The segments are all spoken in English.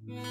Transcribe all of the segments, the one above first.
Purity,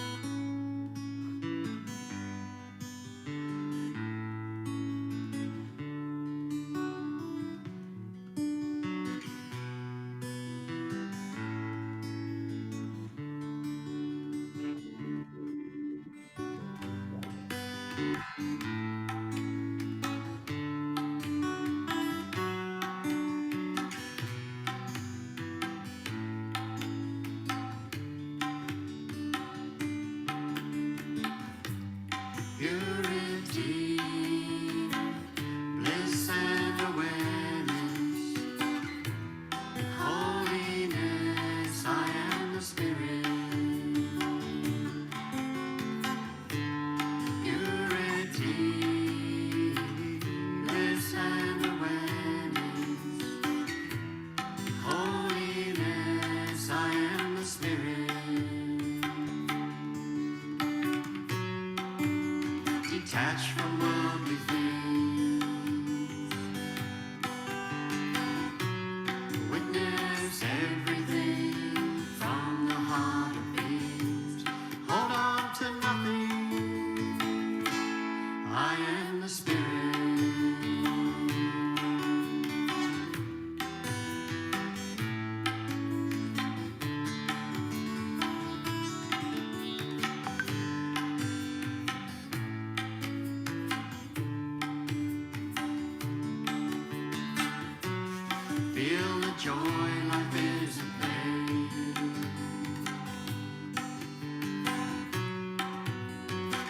bliss and awareness, holiness, I am the Spirit. Purity, bliss and awareness, holiness, I am the Spirit. Detached from worldly things, witness everything from the heart of beings. Hold on to nothing, I am the Spirit. Feel the joy, life is a play.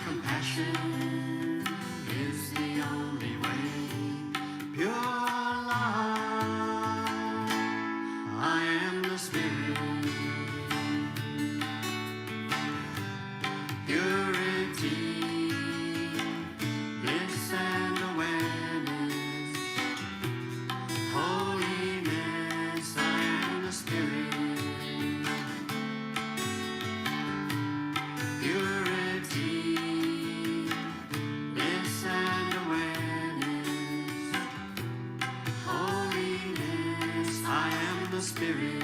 Compassion is the only way. Pure love, I am the Spirit. Purity, bliss and awareness, holiness, I am the Spirit. Purity, bliss and awareness, holiness, I am the Spirit.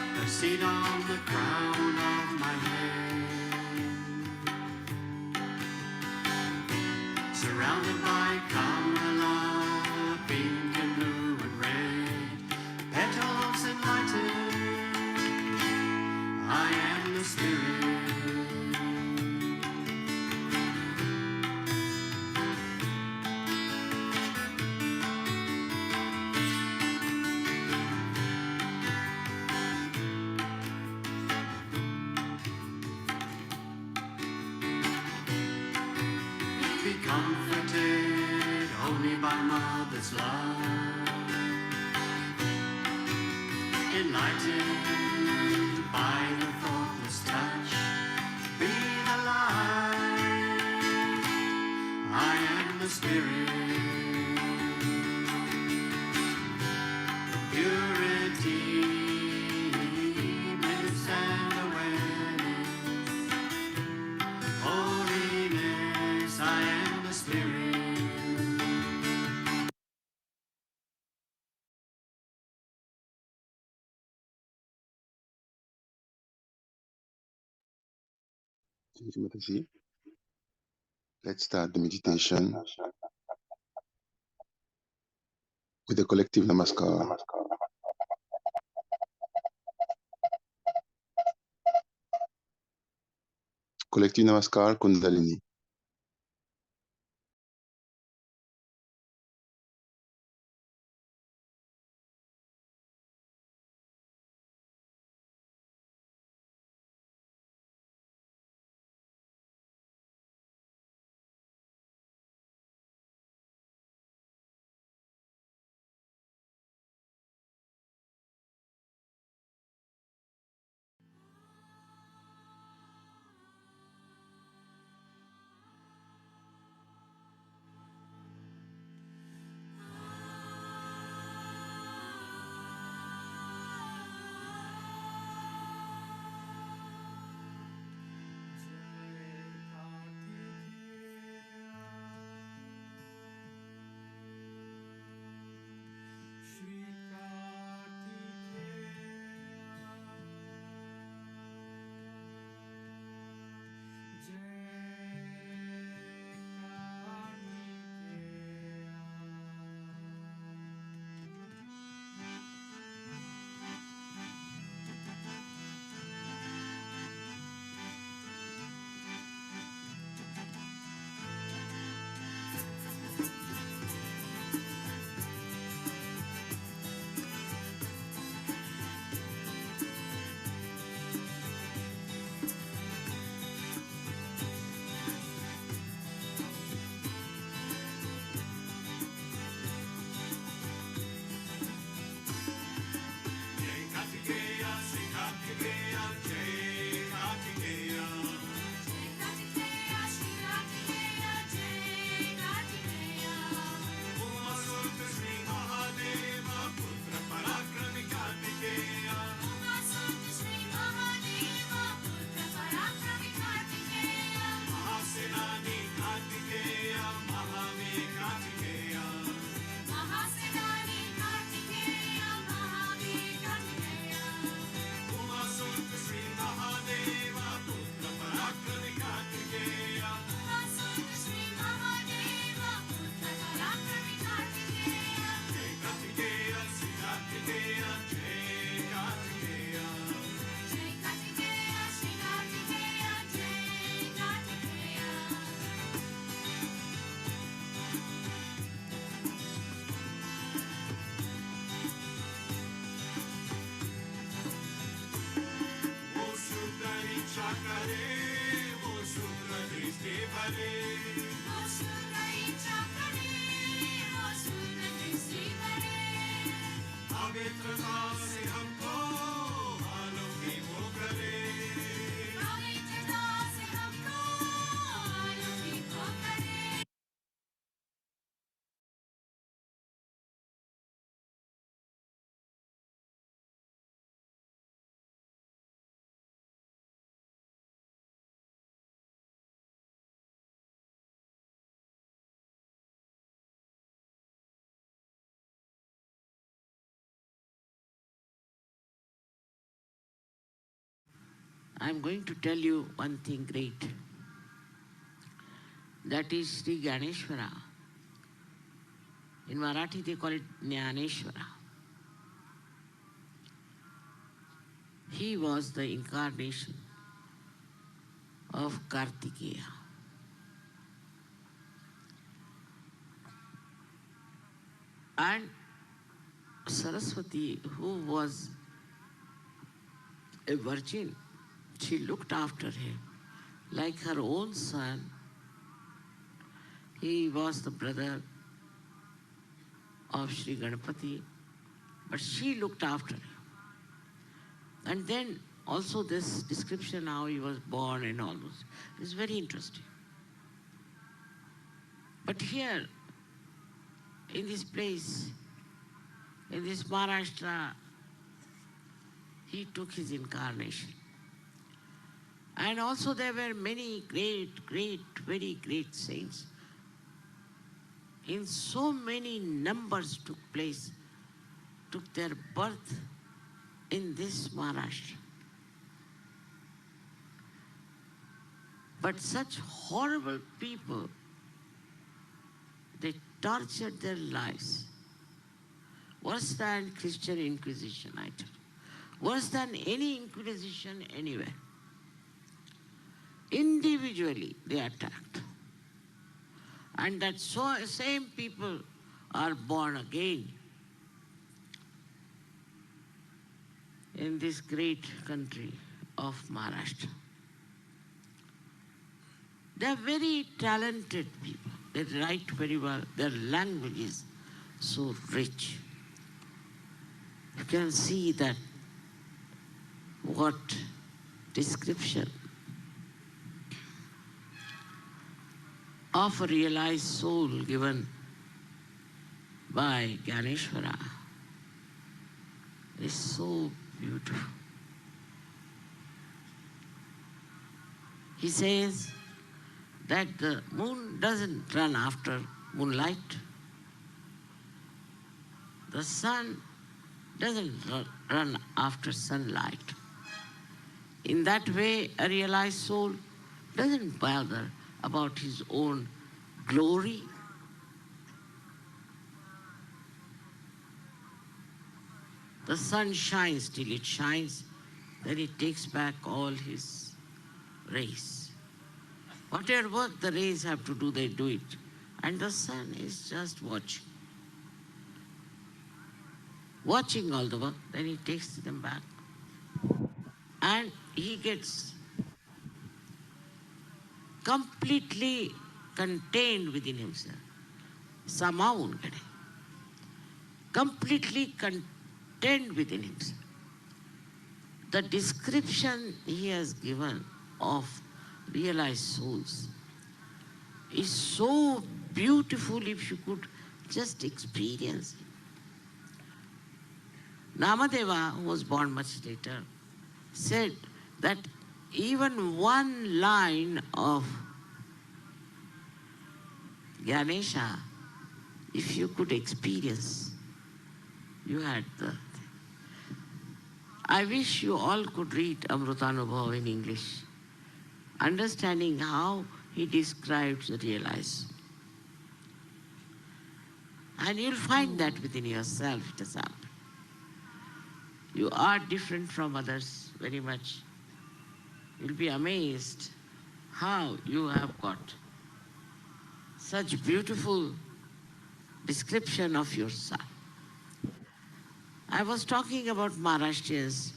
A seat on the crown of my head, surrounded by Kamala, pink and blue and red, petals enlightened, I am the Spirit. Be comforted only by mother's love, enlightened by the thoughtless touch. Be the light, I am the Spirit. Purity, bliss and awareness, holiness, I am the Spirit. Thank you, Mataji. Let's start the meditation with the collective Namaskar. Collective Namaskar Kundalini. करे वो शुद्ध दृष्टि भरे वो शुद्ध इच्छा करे वो शुद्ध दृष्टि करे पवित्रता से हमको आलोकित वो करे पवित्रता से हमको आलोकित वो करे I'm going to tell you one thing great. That is Shri Gnyanesvara. In Marathi they call it Gnyanesvara. He was the incarnation of Kartikeya. And Saraswati, who was a virgin, she looked after him like her own son. He was the brother of Shri Ganapati, but she looked after him. And then also this description how he was born and all those is very interesting. But here, in this place, in this Maharashtra, he took his incarnation. And also there were many great, very great saints. In so many numbers took place, took their birth in this Maharashtra. But such horrible people, they tortured their lives. Worse than Christian Inquisition, I tell you. Worse than any Inquisition anywhere. Individually they attacked. And that same people are born again in this great country of Maharashtra. They are very talented people. They write very well. Their language is so rich. You can see that what description of a realized soul given by Gnyanesvara is so beautiful. He says that the moon doesn't run after moonlight. The sun doesn't run after sunlight. In that way, a realized soul doesn't bother about his own glory. The sun shines till it shines, then it takes back all his rays. Whatever work the rays have to do, they do it. And the sun is just watching. Watching all the work, then he takes them back. And he gets completely contained within himself. Samaun gade. Completely contained within himself. The description he has given of realized souls is so beautiful if you could just experience it. Namadeva, who was born much later, said that even one line of Ganesha, if you could experience, you had the thing. I wish you all could read Amrutanubhav in English, understanding how he describes the realized. And you'll find that within yourself it has happened. You are different from others very much. You'll be amazed how you have got such beautiful description of yourself. I was talking about Maharashtrians.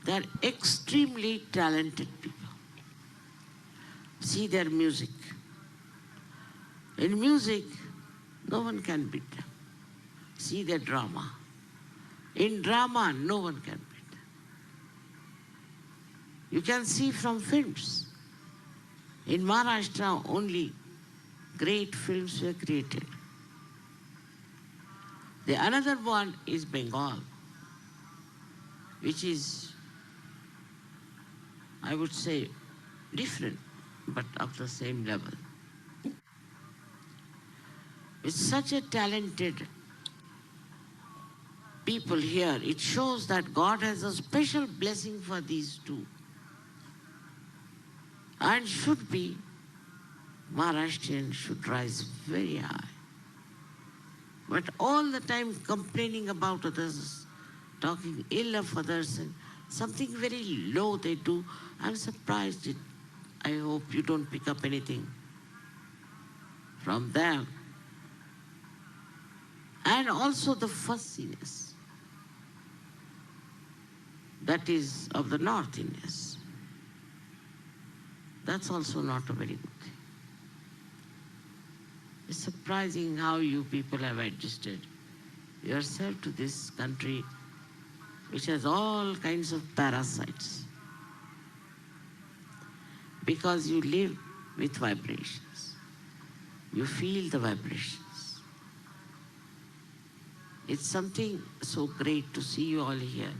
They are extremely talented people. See their music. In music, no one can beat them. See their drama. In drama, no one can beat them. You can see from films. In Maharashtra, only great films were created. The another one is Bengal, which is, I would say, different, but of the same level. With such a talented people here, it shows that God has a special blessing for these two. And should be, Maharashtrian should rise very high. But all the time complaining about others, talking ill of others, and something very low they do, I'm surprised. I hope you don't pick up anything from them. And also the fussiness that is of the North Indians. That's also not a very good thing. It's surprising how you people have adjusted yourself to this country which has all kinds of parasites. Because you live with vibrations. You feel the vibrations. It's something so great to see you all here.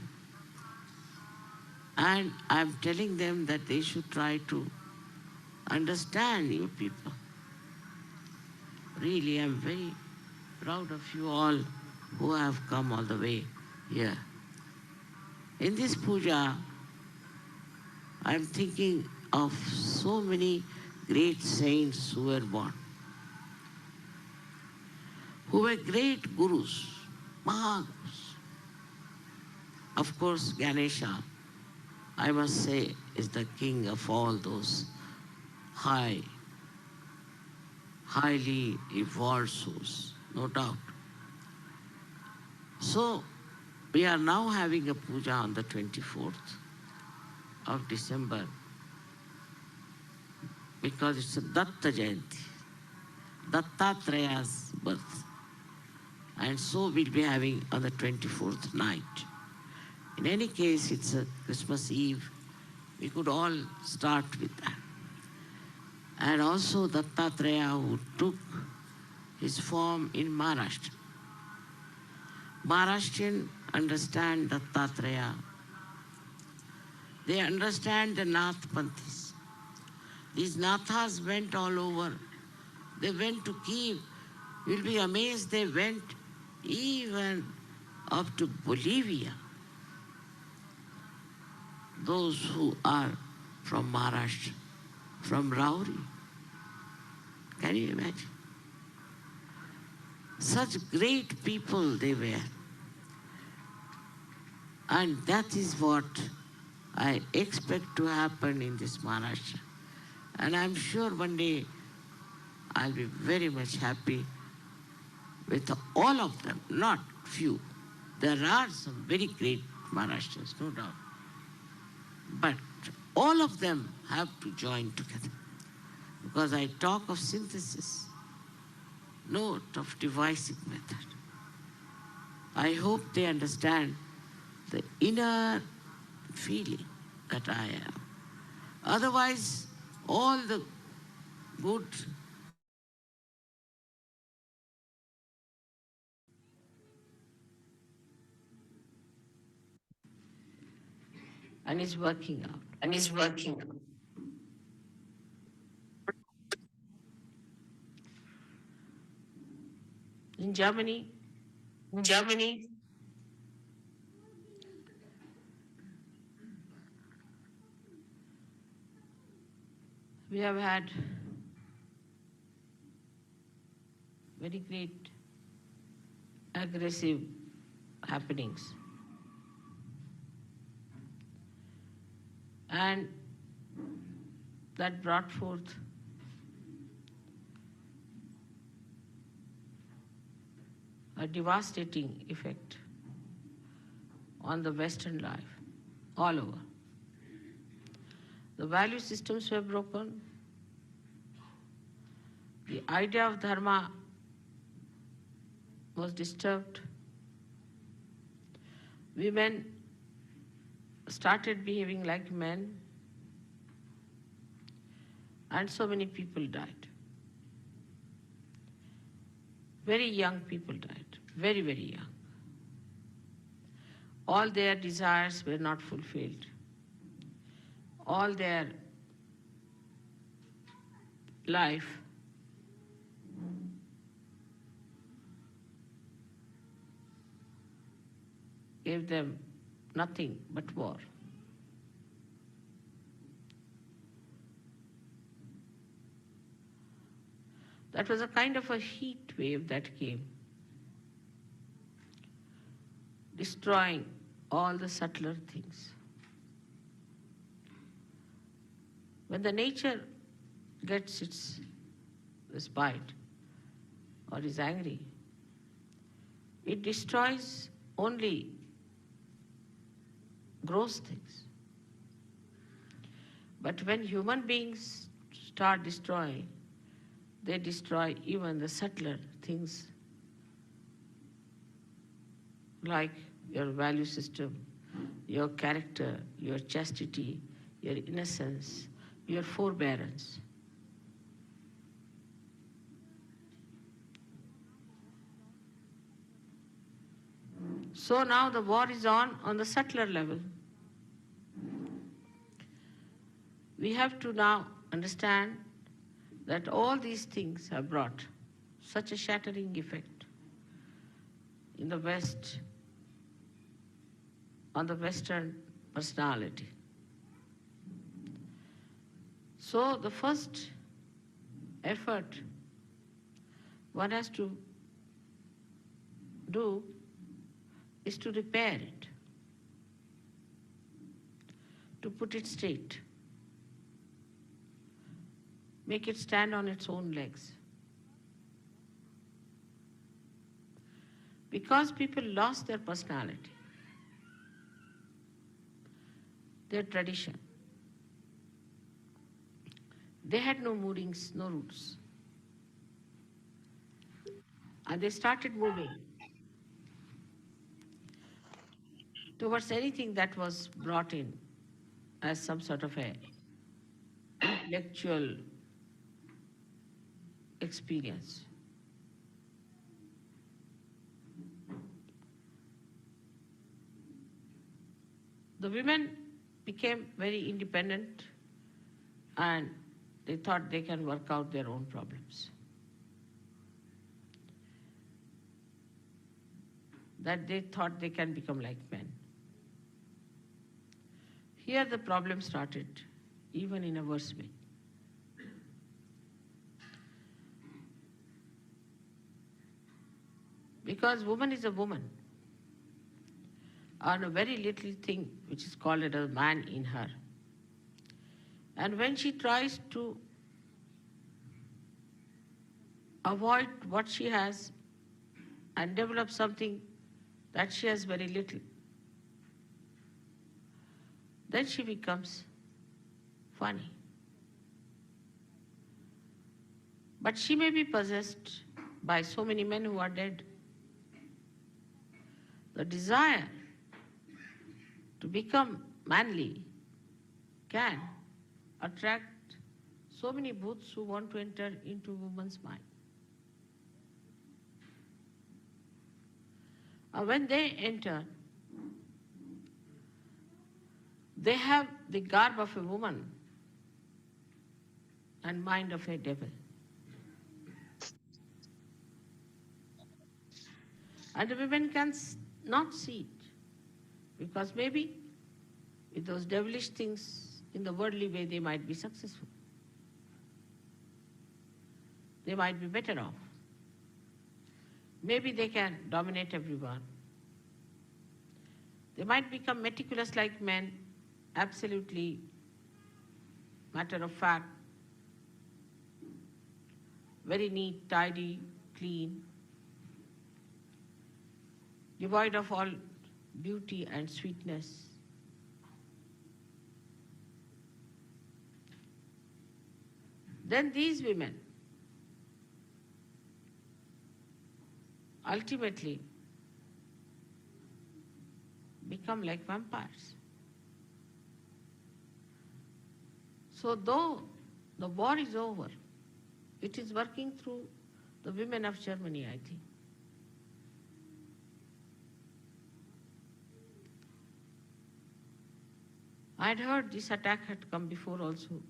And I'm telling them that they should try to understand you people. Really, I'm very proud of you all who have come all the way here. In this puja, I'm thinking of so many great saints who were born, who were great gurus, Mahagurus. Of course, Ganesha, I must say, is the king of all those highly evolved souls, no doubt. So, we are now having a puja on the 24th of December because it's a Datta Jayanti, Dattatraya's birth. And so we'll be having on the 24th night. In any case, it's a Christmas Eve. We could all start with that. And also Dattatreya, who took his form in Maharashtra. Maharashtrians understand Dattatreya. They understand the Nath Panthis. These Nathas went all over. They went to Kiev. You'll be amazed, they went even up to Bolivia. Those who are from Maharashtra, from Rauri. Can you imagine? Such great people they were. And that is what I expect to happen in this Maharashtra. And I'm sure one day I'll be very much happy with all of them, not few. There are some very great Maharashtrians, no doubt. But all of them have to join together. Because I talk of synthesis, not of devising method. I hope they understand the inner feeling that I am. Otherwise, all the good and is working out. In Germany, we have had very great aggressive happenings. And that brought forth a devastating effect on the Western life all over. The value systems were broken, The idea of dharma was disturbed. Women started behaving like men, and so many people died. Very young people died, very, very young. All their desires were not fulfilled. All their life gave them nothing but war. That was a kind of a heat wave that came, destroying all the subtler things. When the nature gets its respite or is angry, it destroys only gross things. But when human beings start destroying, they destroy even the subtler things like your value system, your character, your chastity, your innocence, your forbearance. So now the war is on the subtler level. We have to now understand that all these things have brought such a shattering effect in the West, on the Western personality. So the first effort one has to do is to repair it, to put it straight, make it stand on its own legs. Because people lost their personality, their tradition. They had no moorings, no roots. And they started moving towards anything that was brought in as some sort of a intellectual experience. The women became very independent and they thought they can work out their own problems. That they thought they can become like men. Here the problem started, even in a worse way. Because woman is a woman, on a very little thing which is called a man in her. And when she tries to avoid what she has and develop something that she has very little, then she becomes funny. But she may be possessed by so many men who are dead. The desire to become manly can attract so many bhuts who want to enter into woman's mind. And when they enter, they have the garb of a woman and mind of a devil. And the women can not see it, because maybe with those devilish things in the worldly way they might be successful. They might be better off. Maybe they can dominate everyone. They might become meticulous like men, absolutely matter of fact, very neat, tidy, clean, devoid of all beauty and sweetness. Then these women ultimately become like vampires. So though the war is over, it is working through the women of Germany, I think. I had heard this attack had come before also,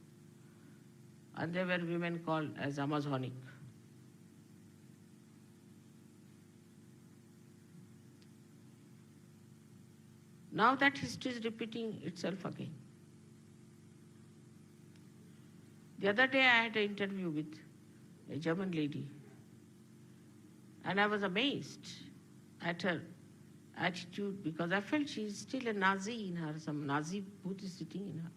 and there were women called as Amazonic. Now that history is repeating itself again. The other day I had an interview with a German lady, and I was amazed at her attitude because I felt she is still a Nazi in her, some Nazi booth is sitting in her.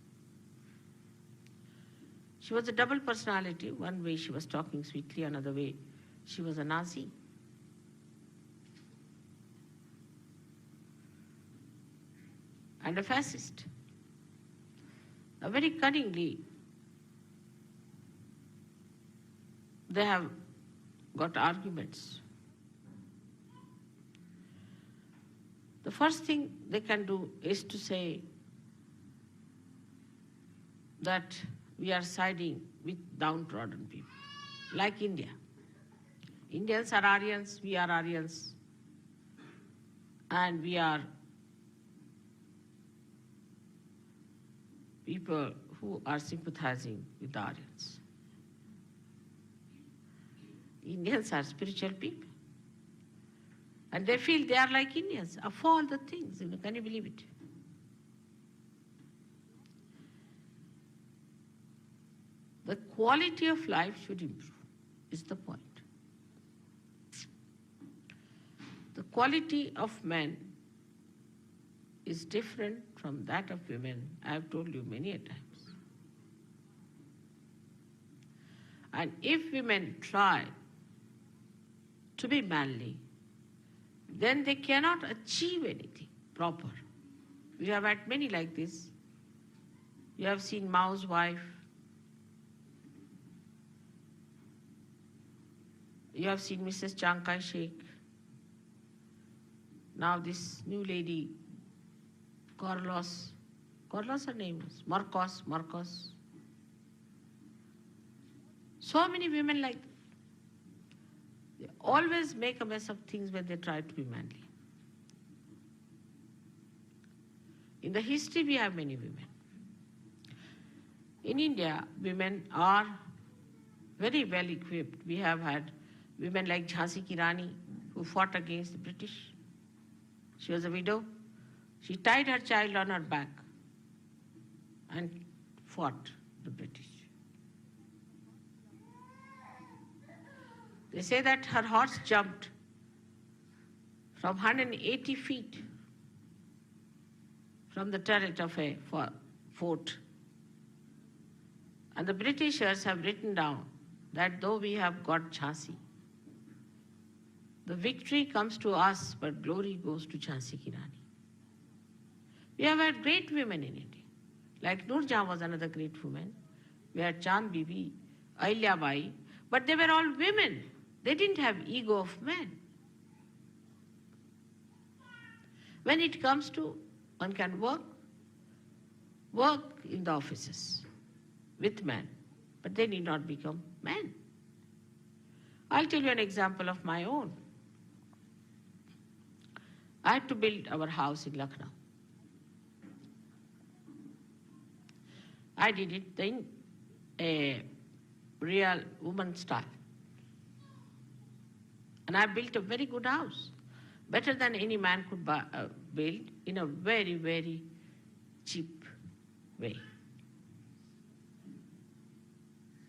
She was a double personality. One way she was talking sweetly, another way she was a Nazi. And a fascist. Very cunningly, they have got arguments. The first thing they can do is to say that we are siding with downtrodden people, like India. Indians are Aryans, we are Aryans, and we are people who are sympathizing with the Aryans. Indians are spiritual people. And they feel they are like Indians, of all the things. Can you believe it? The quality of life should improve, is the point. The quality of men is different from that of women. I have told you many a times. And if women try to be manly, then they cannot achieve anything proper. We have had many like this. You have seen Mao's wife. You have seen Mrs. Chiang Kai-shek. Now this new lady, Carlos her name is, Marcos. So many women like that. They always make a mess of things when they try to be manly. In the history, we have many women. In India, women are very well equipped. We have had women like Jhansi Ki Rani, who fought against the British. She was a widow. She tied her child on her back and fought the British. They say that her horse jumped from 180 feet from the turret of a fort. And the Britishers have written down that though we have got Jhansi, the victory comes to us, but glory goes to Jhansi Ki Rani. We have had great women in India. Like Noor Jahan was another great woman. We had Chand Bibi, Ahilya Bai, but they were all women. They didn't have ego of men. When it comes to one can work in the offices with men, but they need not become men. I'll tell you an example of my own. I had to build our house in Lucknow. I did it in a real woman style. And I built a very good house, better than any man could build, in a very, very cheap way.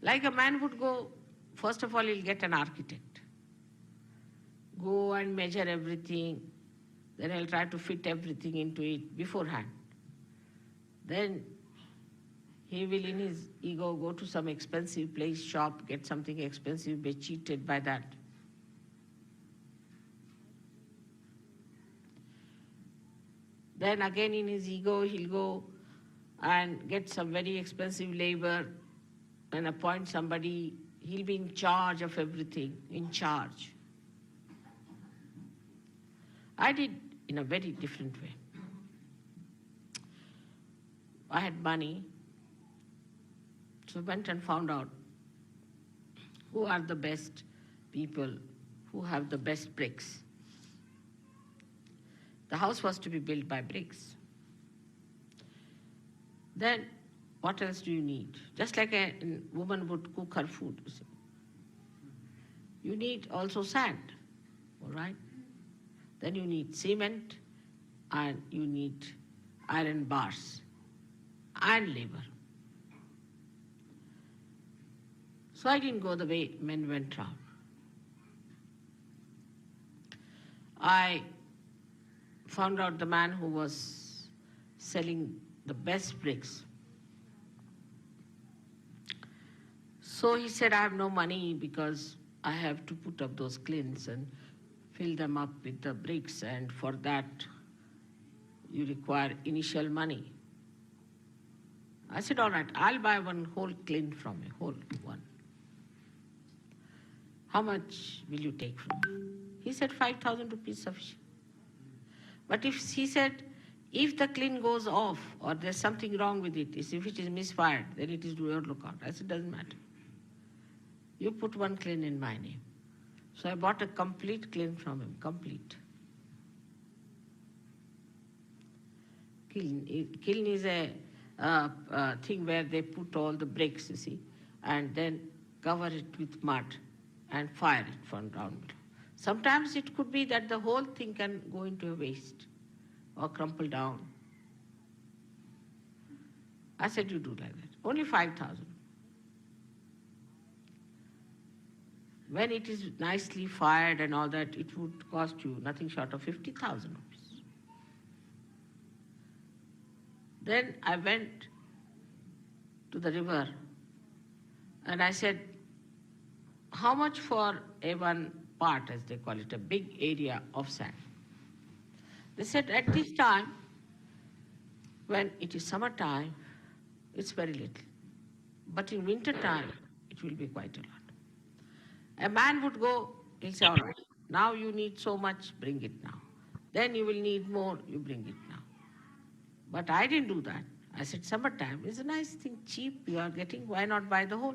Like a man would go, first of all, he'll get an architect. Go and measure everything. Then he'll try to fit everything into it beforehand. Then he will, in his ego, go to some expensive place, shop, get something expensive, be cheated by that. Then again in his ego, he'll go and get some very expensive labor and appoint somebody. He'll be in charge of everything, in charge. I did in a very different way. I had money, so went and found out who are the best people who have the best bricks. The house was to be built by bricks. Then what else do you need? Just like a woman would cook her food, you see. You need also sand, all right? Then you need cement and you need iron bars and labor. So I didn't go the way men went round. I found out the man who was selling the best bricks. So he said, I have no money because I have to put up those kilns and fill them up with the bricks, and for that you require initial money. I said, all right, I'll buy one whole kiln from you, whole one. How much will you take from me? He said, 5,000 rupees sufficient. But he said, if the kiln goes off or there's something wrong with it, if it is misfired, then it is to your lookout. I said, doesn't matter. You put one kiln in my name. So I bought a complete kiln from him, complete. Kiln is a thing where they put all the bricks, you see, and then cover it with mud and fire it from down below. Sometimes it could be that the whole thing can go into a waste or crumple down. I said, you do like that. Only 5,000. When it is nicely fired and all that, it would cost you nothing short of 50,000 rupees. Then I went to the river and I said, how much for a one part, as they call it, a big area of sand? They said, at this time, when it is summertime, it's very little. But in winter time, it will be quite a lot. A man would go, he'll say, all right, now you need so much, bring it now. Then you will need more, you bring it now. But I didn't do that. I said, summertime is a nice thing, cheap you are getting, why not buy the whole?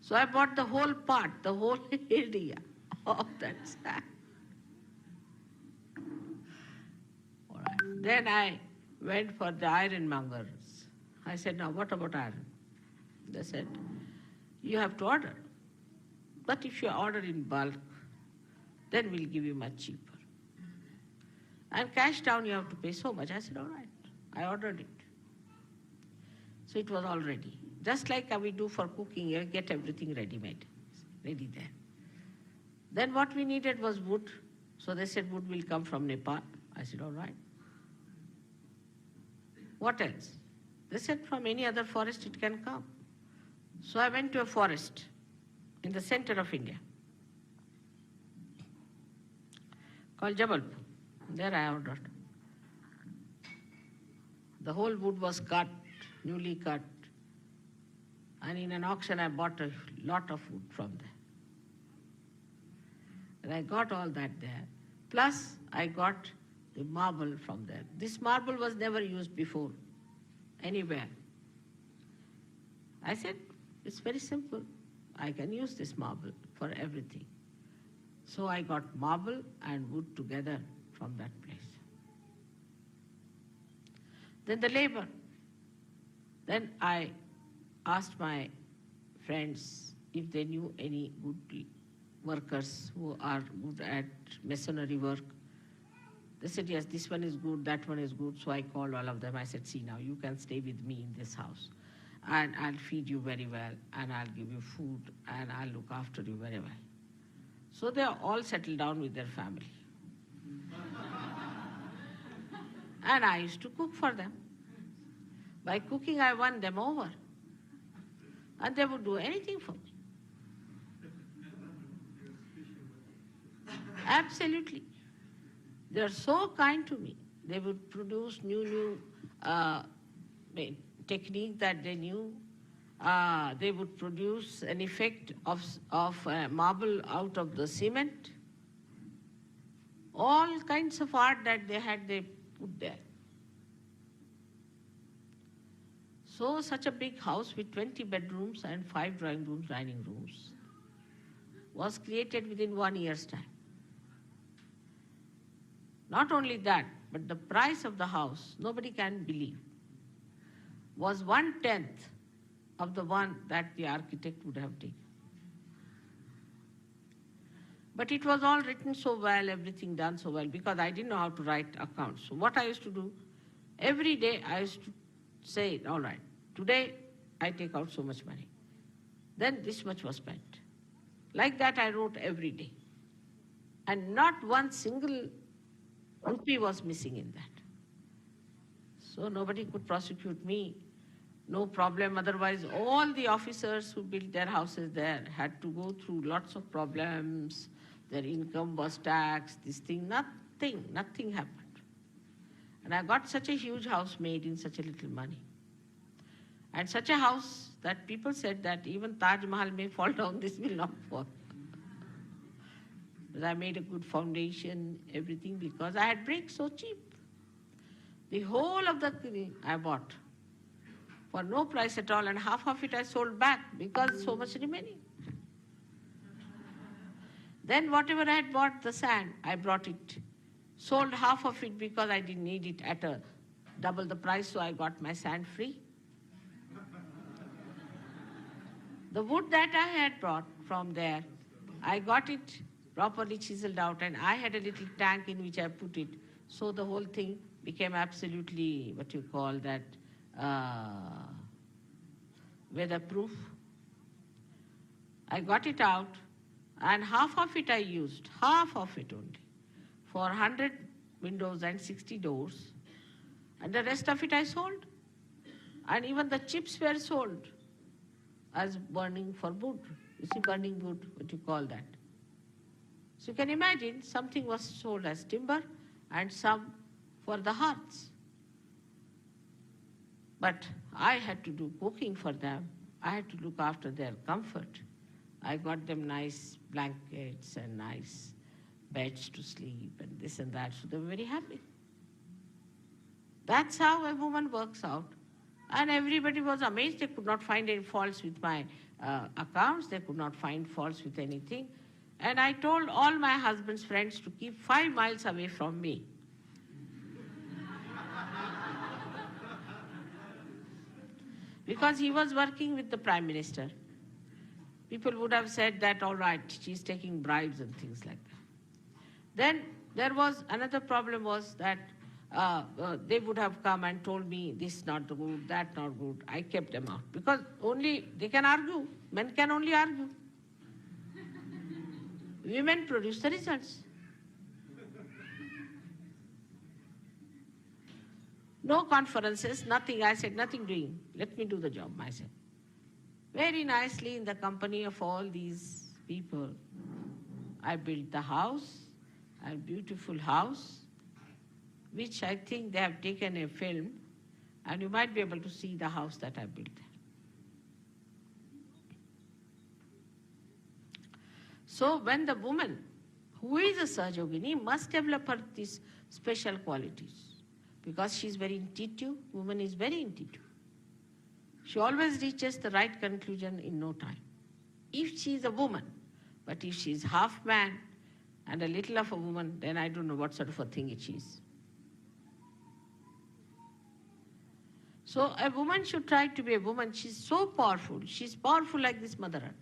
So I bought the whole part, the whole area of that sand. All right. Then I went for the ironmongers. I said, now what about iron? They said, you have to order. But if you order in bulk, then we'll give you much cheaper. And cash down you have to pay so much. I said, all right. I ordered it. So it was all ready. Just like we do for cooking, you get everything ready-made, ready there. Then what we needed was wood. So they said wood will come from Nepal. I said, all right. What else? They said from any other forest it can come. So I went to a forest in the center of India called Jabalpur. There I ordered. The whole wood was cut, newly cut, and in an auction I bought a lot of wood from there. And I got all that there. Plus I got the marble from there. This marble was never used before, anywhere. I said, it's very simple. I can use this marble for everything. So I got marble and wood together from that place. Then the labor. Then I asked my friends if they knew any good workers who are good at masonry work. They said, yes, this one is good, that one is good. So I called all of them. I said, see now, you can stay with me in this house. And I'll feed you very well, and I'll give you food, and I'll look after you very well. So they all settled down with their family. And I used to cook for them. By cooking, I won them over. And they would do anything for me. Absolutely. They are so kind to me. They would produce new technique that they knew. They would produce an effect of marble out of the cement. All kinds of art that they had, they put there. So such a big house with 20 bedrooms and 5 drawing rooms, dining rooms was created within 1 year's time. Not only that, but the price of the house, nobody can believe, was 1/10 of the one that the architect would have taken. But it was all written so well, everything done so well, because I didn't know how to write accounts. So what I used to do, every day I used to say, all right, today I take out so much money. Then this much was spent. Like that I wrote every day. And not one single rupee was missing in that. So nobody could prosecute me. No problem. Otherwise, all the officers who built their houses there had to go through lots of problems. Their income was taxed, this thing, nothing happened. And I got such a huge house made in such a little money. And such a house that people said that even Taj Mahal may fall down, this will not fall. But I made a good foundation, everything, because I had bricks so cheap. The whole of the thing I bought for no price at all, and half of it I sold back because so much remaining. Then whatever I had bought, the sand, I brought it, sold half of it because I didn't need it at a double the price, so I got my sand free. The wood that I had brought from there, I got it properly chiseled out, and I had a little tank in which I put it, so the whole thing became absolutely, what you call that, weatherproof. I got it out, and half of it I used, half of it only, for 100 windows and 60 doors, and the rest of it I sold. And even the chips were sold as burning for wood. You see, burning wood, what you call that. So you can imagine, something was sold as timber and some for the hearths. But I had to do cooking for them. I had to look after their comfort. I got them nice blankets and nice beds to sleep and this and that, so they were very happy. That's how a woman works out. And everybody was amazed. They could not find any faults with my accounts. They could not find faults with anything. And I told all my husband's friends to keep 5 miles away from me. Because he was working with the Prime Minister. People would have said that, all right, she's taking bribes and things like that. Then there was another problem was that they would have come and told me this not good, that not good. I kept them out because only they can argue. Men can only argue. Women produce the results. No conferences, nothing. I said, nothing doing. Let me do the job myself. Very nicely in the company of all these people, I built the house, a beautiful house, which I think they have taken a film, and you might be able to see the house that I built there. So when the woman, who is a Sahajogini, must develop her these special qualities, because she is very intuitive, woman is very intuitive. She always reaches the right conclusion in no time. If she is a woman, but if she is half man and a little of a woman, then I don't know what sort of a thing it is. So a woman should try to be a woman. She's so powerful. She's powerful like this Mother Earth,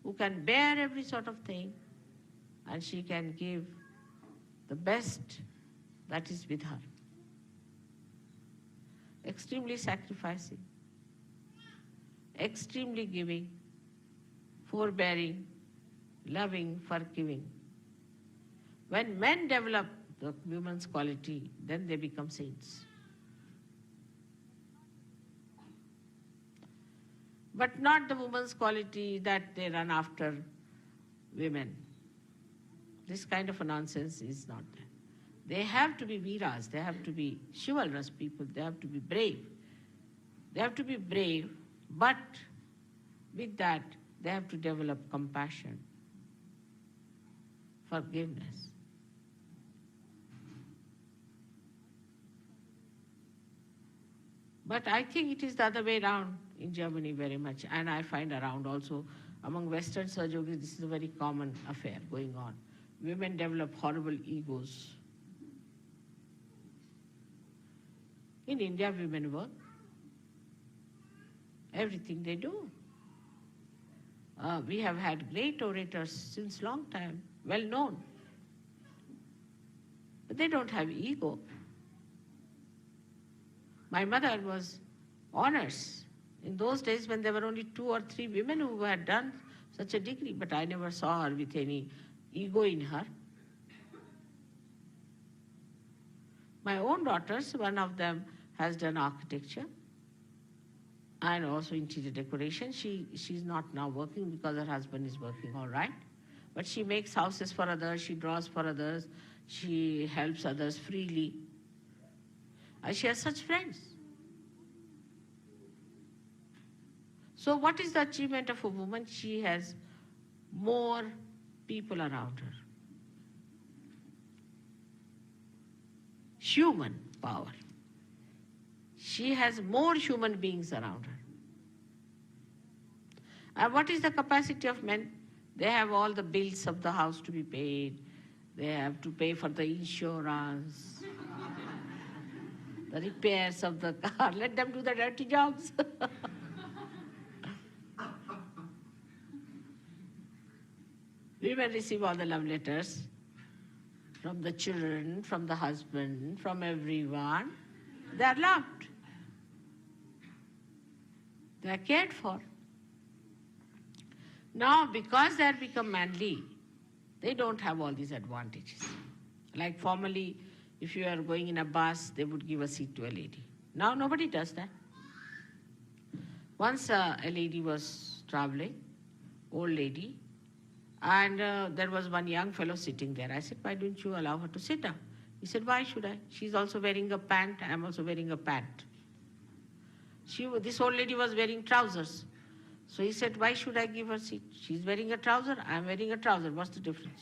who can bear every sort of thing, and she can give the best that is with her. Extremely sacrificing, extremely giving, forbearing, loving, forgiving. When men develop the woman's quality, then they become saints. But not the woman's quality that they run after women. This kind of a nonsense is not there. They have to be veeras, they have to be chivalrous people, they have to be brave. They have to be brave, but with that, they have to develop compassion, forgiveness. But I think it is the other way around in Germany very much, and I find around also among Western surgeons this is a very common affair going on. Women develop horrible egos. In India, women work. Everything they do. We have had great orators since long time, well known. But they don't have ego. My mother was honors in those days when there were only 2 or 3 women who had done such a degree, but I never saw her with any ego in her. My own daughters, one of them has done architecture and also interior decoration. She's not now working because her husband is working all right. But she makes houses for others, she draws for others, she helps others freely. And she has such friends. So what is the achievement of a woman? She has more people around her. Human power. She has more human beings around her. And what is the capacity of men? They have all the bills of the house to be paid. They have to pay for the insurance, the repairs of the car. Let them do the dirty jobs. Women receive all the love letters from the children, from the husband, from everyone. They are loved. They are cared for. Now, because they have become manly, they don't have all these advantages. Like formerly, if you are going in a bus, they would give a seat to a lady. Now nobody does that. Once a lady was traveling, old lady, and there was one young fellow sitting there. I said, why don't you allow her to sit down? He said, why should I? She's also wearing a pant, I'm also wearing a pant. This old lady was wearing trousers. So he said, why should I give her seat? She's wearing a trouser, I'm wearing a trouser. What's the difference?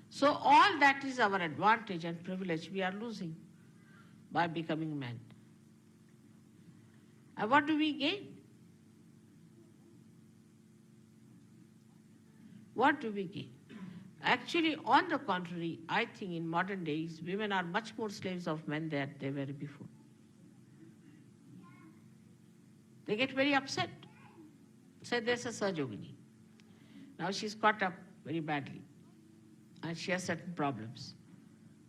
So all that is our advantage and privilege we are losing by becoming men. And what do we gain? What do we gain? Actually, on the contrary, I think in modern days, women are much more slaves of men than they were before. They get very upset. Say there's a Sahajogini. Now she's caught up very badly and she has certain problems.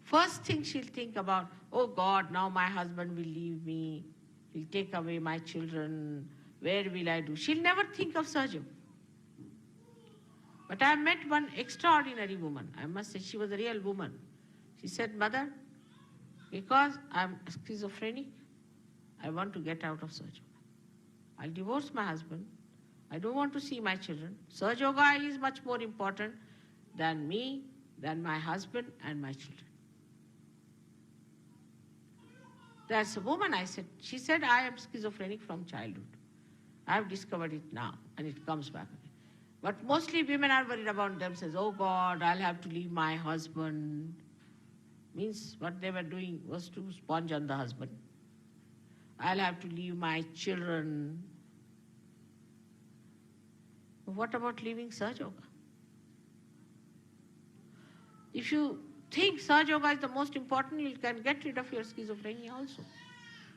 First thing she'll think about, oh God, now my husband will leave me, he'll take away my children, where will I do? She'll never think of Sahaja. But I met one extraordinary woman. I must say, she was a real woman. She said, Mother, because I'm schizophrenic, I want to get out of Sahaja. I'll divorce my husband. I don't want to see my children. Sahaja Yoga is much more important than me, than my husband and my children. That's a woman, I said. She said, I am schizophrenic from childhood. I have discovered it now, and it comes back again. But mostly women are worried about themselves. Oh God, I'll have to leave my husband. Means what they were doing was to sponge on the husband. I'll have to leave my children. What about leaving Sahaja Yoga? If you think Sahaja Yoga is the most important, you can get rid of your schizophrenia also.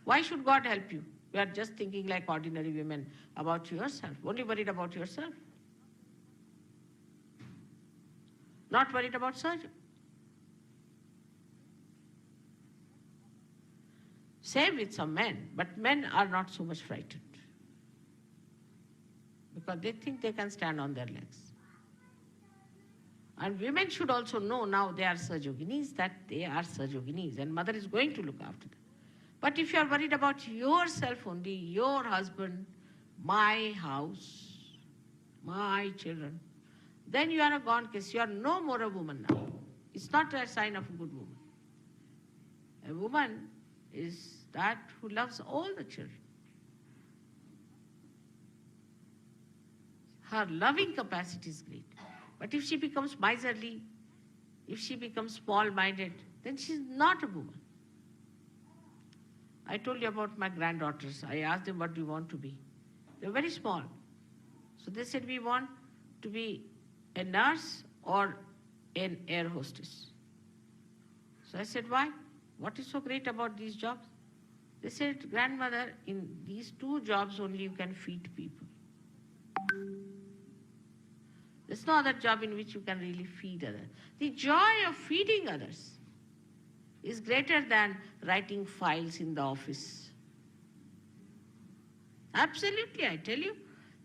Why should God help you? You are just thinking like ordinary women about yourself, only worried about yourself. Not worried about Sahaja. Same with some men, but men are not so much frightened because they think they can stand on their legs. And women should also know now they are Sahajoginis, that they are Sahajoginis, and mother is going to look after them. But if you are worried about yourself only, your husband, my house, my children, then you are a gone case. You are no more a woman now. It's not a sign of a good woman. A woman is that who loves all the children. Her loving capacity is great. But if she becomes miserly, if she becomes small-minded, then she's not a woman. I told you about my granddaughters. I asked them, what do you want to be? They were very small. So they said, we want to be a nurse or an air hostess. So I said, why? What is so great about these jobs? They said, grandmother, in these two jobs only you can feed people. There's no other job in which you can really feed others. The joy of feeding others is greater than writing files in the office. Absolutely, I tell you.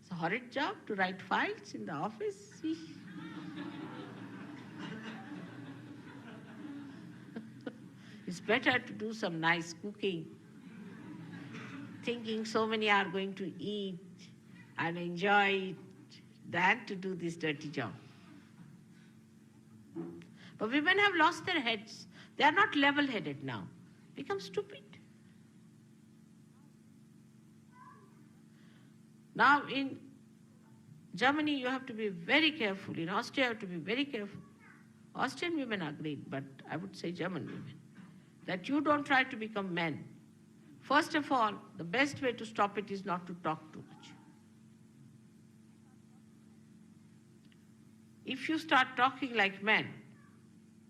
It's a horrid job to write files in the office. It's better to do some nice cooking, thinking so many are going to eat and enjoy it, than to do this dirty job. But women have lost their heads. They are not level-headed now. Become stupid. Now in Germany you have to be very careful. In Austria you have to be very careful. Austrian women are great, but I would say German women. That you don't try to become men. First of all, the best way to stop it is not to talk too much. If you start talking like men,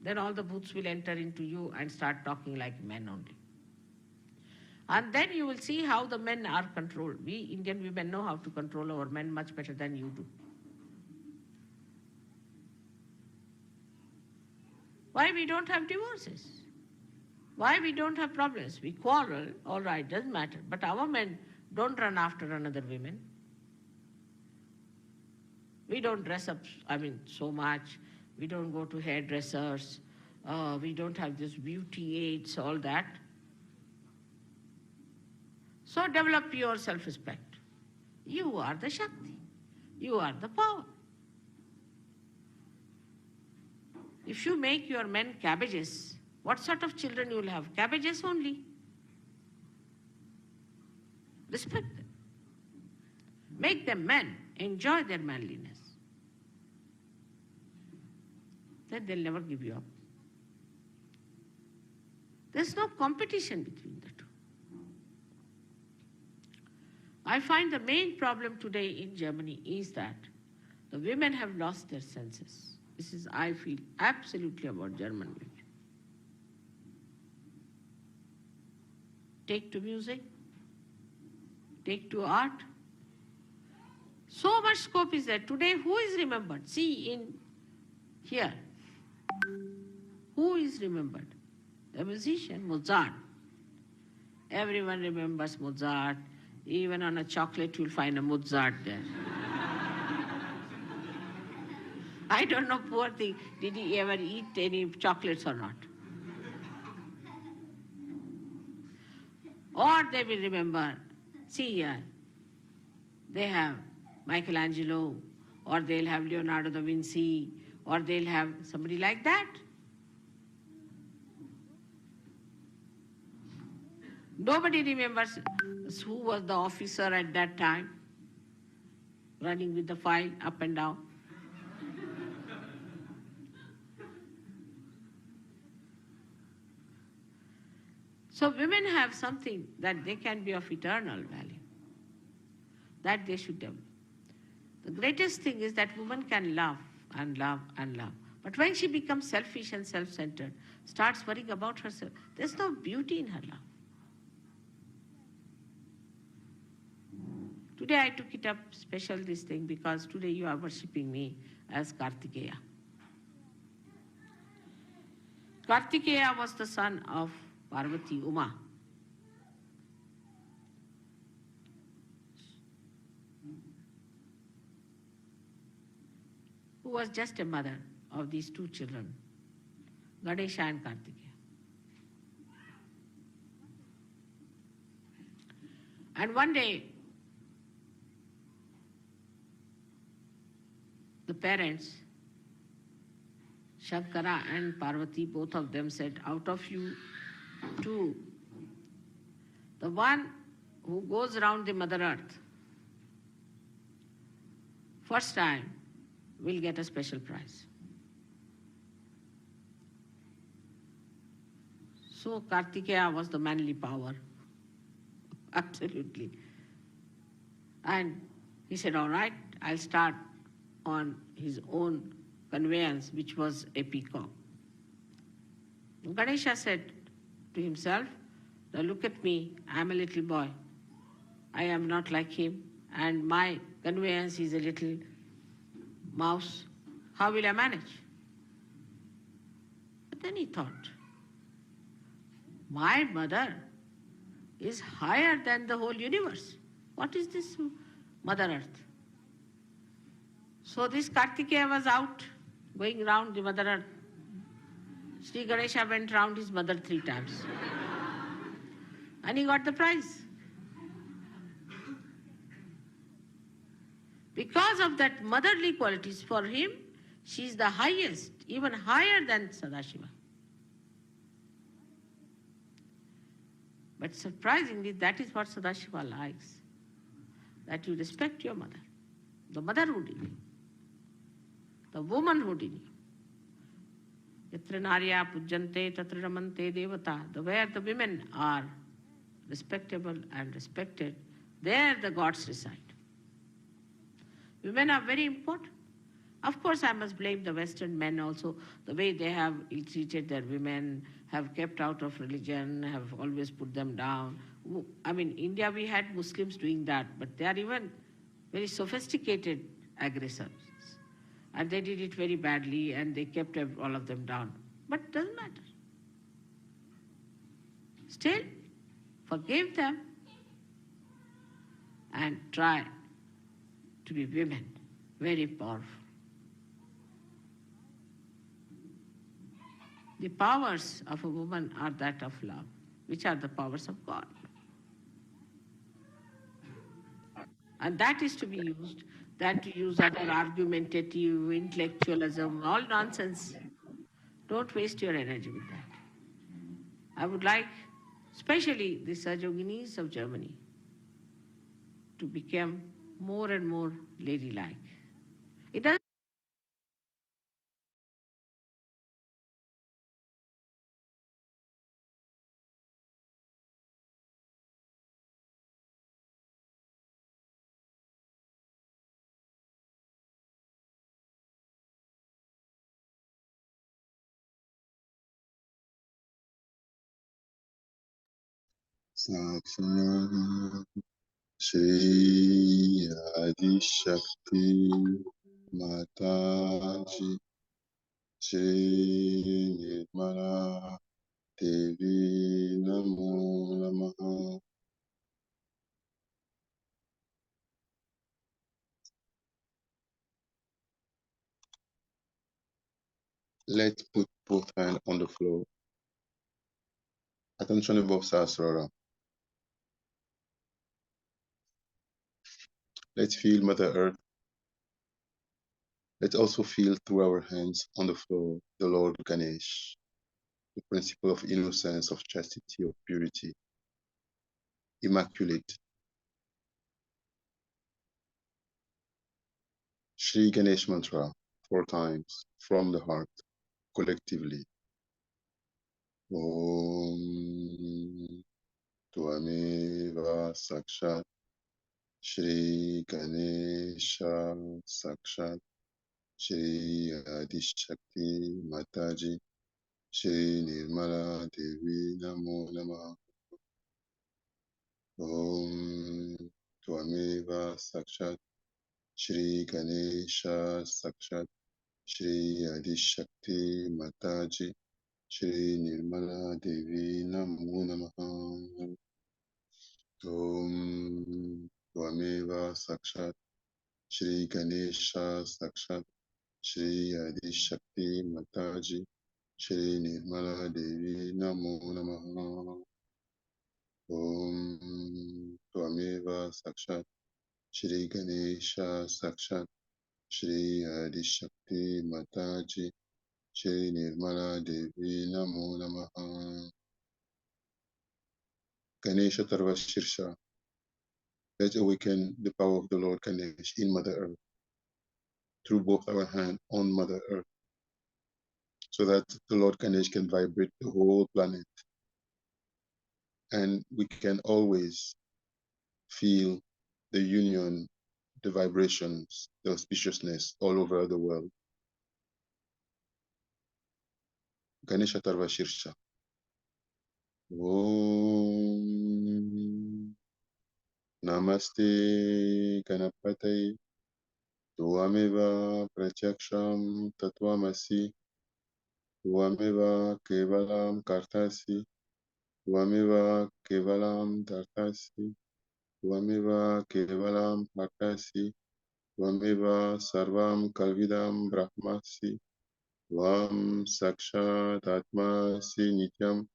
then all the bhoots will enter into you and start talking like men only. And then you will see how the men are controlled. We Indian women know how to control our men much better than you do. Why we don't have divorces? Why we don't have problems? We quarrel, all right, doesn't matter. But our men don't run after another woman. We don't dress up, so much. We don't go to hairdressers. We don't have this beauty aids, all that. So develop your self-respect. You are the Shakti. You are the power. If you make your men cabbages, what sort of children you will have? Cabbages only. Respect them. Make them men. Enjoy their manliness. Then they'll never give you up. There's no competition between the two. I find the main problem today in Germany is that the women have lost their senses. This is, I feel, absolutely about German women. Take to music, take to art. So much scope is there. Today, who is remembered? See, in here, who is remembered? The musician, Mozart. Everyone remembers Mozart. Even on a chocolate, you'll find a Mozart there. I don't know, poor thing, did he ever eat any chocolates or not? Or they will remember, see here, they have Michelangelo, or they'll have Leonardo da Vinci, or they'll have somebody like that. Nobody remembers who was the officer at that time, running with the file up and down. So women have something that they can be of eternal value, that they should develop. The greatest thing is that woman can love and love and love. But when she becomes selfish and self-centered, starts worrying about herself, there's no beauty in her love. Today I took it up special this thing because today you are worshipping me as Kartikeya. Kartikeya was the son of Parvati Uma. Who was just a mother of these two children, Ganesha and Kartikeya. And one day, the parents, Shankara and Parvati, both of them said, out of you two, the one who goes around the Mother Earth first time will get a special prize. So Kartikeya was the manly power, absolutely. And he said, all right, I'll start on his own conveyance, which was a peacock. Ganesha said to himself, now look at me, I'm a little boy. I am not like him, and my conveyance is a little mouse. How will I manage? But then he thought, my mother is higher than the whole universe. What is this Mother Earth? So this Kartikeya was out, going round the Mother Earth. Sri Ganesha went round his mother 3 times. And he got the prize. Because of that motherly qualities, for him, she is the highest, even higher than Sadashiva. But surprisingly, that is what Sadashiva likes. That you respect your mother, the motherhood in you, the womanhood in you. Yatra narya pujjante tatra ramante devata. Where the women are respectable and respected, there the gods reside. Women are very important. Of course, I must blame the Western men also, the way they have ill-treated their women, have kept out of religion, have always put them down. I mean, India, we had Muslims doing that, but they are even very sophisticated aggressors. And they did it very badly, and they kept all of them down. But it doesn't matter. Still, forgive them and try to be women, very powerful. The powers of a woman are that of love, which are the powers of God. And that is to be used, that to use other argumentative, intellectualism, all nonsense. Don't waste your energy with that. I would like, especially the Sahajoginis of Germany, to become more and more ladylike. It doesn't Sahaja, Shri Adi Shakti Mataji, Shri Nirmala Devi Namo Namaha. Let's put both hands on the floor. Attention above Sahasrara. Let's feel Mother Earth. Let's also feel through our hands on the floor the Lord Ganesh, the principle of innocence, of chastity, of purity, immaculate. Shri Ganesh Mantra, 4 times, from the heart, collectively. Om Tvameva Sakshat Shri Ganesha Sakshat Shri Adishakti Mataji Shri Nirmala Devi Namo Namaha. Om Tvameva Sakshat Shri Ganesha Sakshat Shri Adishakti Mataji Shri Nirmala Devi Namo Namaha. Om Tvameva Sakshat Shri Ganesha Sakshat Shri Adishakti Mataji Shri Nirmala Devi Namo Namaha. Om Tvameva Sakshat Shri Ganesha Sakshat Shri Adishakti Mataji Shri Nirmala Devi Namo Namaha. Ganesha Tarva Shirsha. Let's awaken the power of the Lord Ganesh in Mother Earth through both our hands on Mother Earth, so that the Lord Ganesh can vibrate the whole planet And we can always feel the union, the vibrations, the auspiciousness all over the world. Ganesha Tarva Shirsha. Om Namaste Ganapate Tuameva Pratyaksham Tatwamasi Tuameva Kevalam Kartasi Tuameva Kevalam Tartasi Tuameva Kevalam Kartasi Tuameva Sarvam Kalvidam Brahmasi Tvam Sakshat Atmasi Nityam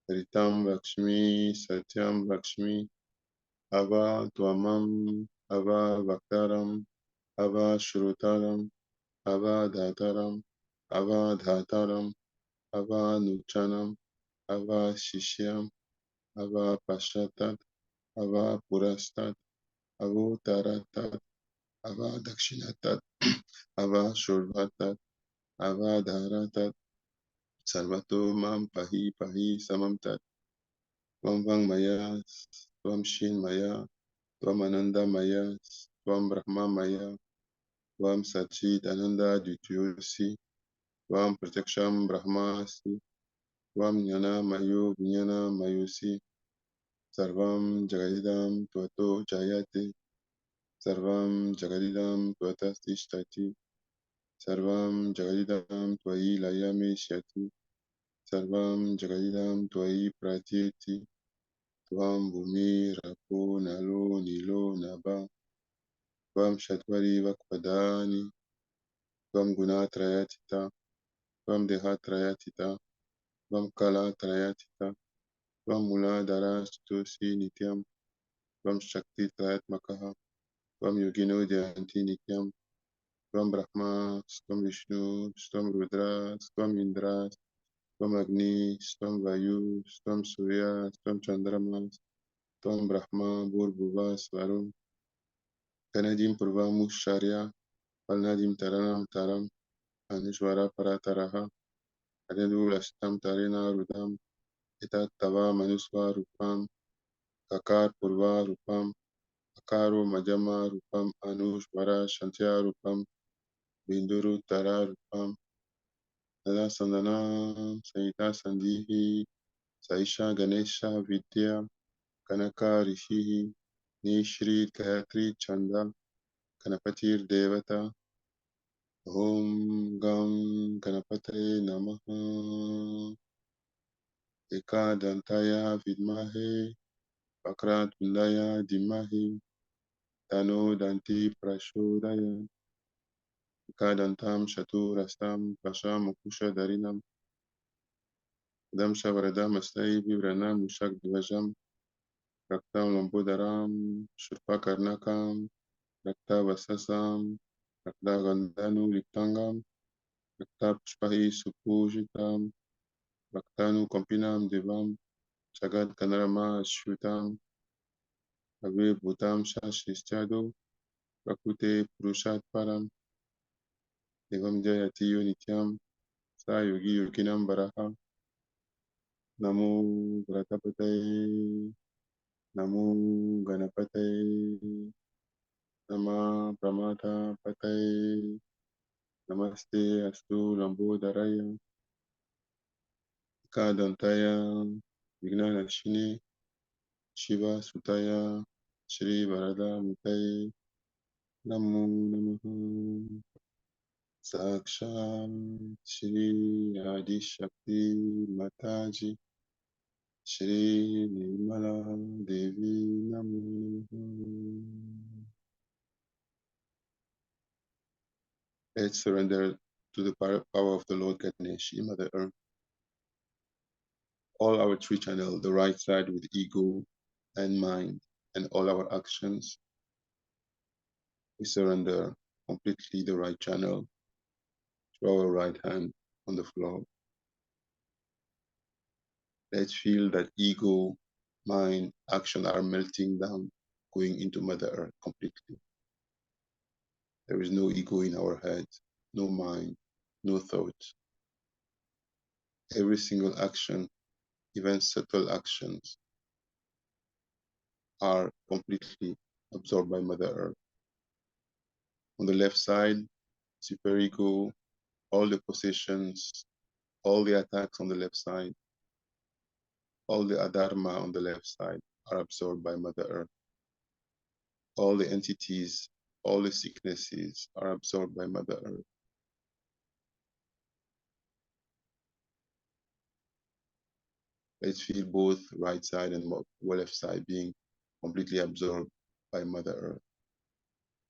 Ritam Lakshmi Satyam Lakshmi Ava Tvamam Ava Vaktaram Ava Shrotaram Ava Dhataram Ava Dhataram Ava Nuchanam Ava Shishyam Ava Pashatat Ava Purastat Avo Taratat Ava Dakshinatat Ava Shurvatat Ava Dharatat Sarvato Mam Pahi Pahi Samamtat Tvam Vang Mayas Tvam Shin Maya Tvam Ananda Mayas Tvam Brahma Maya Tvam Satchit Ananda Dvityosi Tvam Pratyaksham Brahmasi Tvam Jnana Mayo Jnana Mayosi Sarvam Jagadidam Tvato Jayate Sarvam Jagadidam Tvatastishtati Sarvam Jagadidam Tvayi Layame Shyati Sarvam Jagadidam Tvayi Pratyeti Tvam Bhumi Rapo Nalo Nilo Naba Tvam Shatvari Vakpadani Tvam Gunatrayatita Tvam Dehatrayatita Tvam Kalatrayatita Tvam Muladhara Stosi Nityam Tvam Shakti Trayatmakaha Tvam Yogino Dyanti Nityam Tvam Brahma Tvam Vishnu Tvam Rudra Tvam Indra Tvam Agni Tvam Vayu Tvam Surya Tvam Chandrama Tvam Brahma Bhurbhuva Svarum Kanadim Purva Musharya Palnadim Taranam Taram Anishvara Parataraha Adendu Lastam Tarena Rudam Etat Tava Manusva Rupam Kakar Purva Rupam Akaro Majama Rupam Anushvara Shantya Rupam Binduru Tara Rupam Nada Sandana Sanita Sandihi Saisha Ganesha Vidya Kanaka Rishihi Nishri Gayatri Chanda Kanapatir Devata Om Gam Ganapate Namaha Eka Dantaya Vidmahe Vakratundaya Dimahi Tano Danti Prashodaya Eka Dantam Shatu Rastam Prasham Mukusha Darinam Damsha Varadam Astai Vivranam Mushak Divajam Raktam Lambodaram Shurpa Karnakam Rakta Vasasam Rakta Gandhanu Liktangam Rakta Pushpahi Supujitam Raktanu Kompinam Devam Jagat Kanarama Shrutam Ave Bhutam Shashistyado Prakute Purushat Param Devam Jayati Nityam Sa Yogi Yoginam Baraha Namo Gratapate Namo Ganapate Nama Pramata Pate Namaste Astu Lambodharaya Kadantaya Vignanashini Shiva Sutaya Shri Varada Mutaye Namo Namaha Sakshat Shri Adi Shakti Mataji Shri Nirmala Devi Namo Namaha. Let's surrender to the power of the Lord Ganesh, Mother Earth. All our three channels, the right side with ego and mind, and all our actions, we surrender completely the right channel to our right hand on the floor. Let's feel that ego, mind, action are melting down, going into Mother Earth completely. There is no ego in our head, no mind, no thoughts. Every single action, even subtle actions, are completely absorbed by Mother Earth. On the left side, superego, all the possessions, all the attacks on the left side, all the adharma on the left side are absorbed by Mother Earth. All the entities, all the sicknesses are absorbed by Mother Earth. Let's feel both right side and left side being completely absorbed by Mother Earth.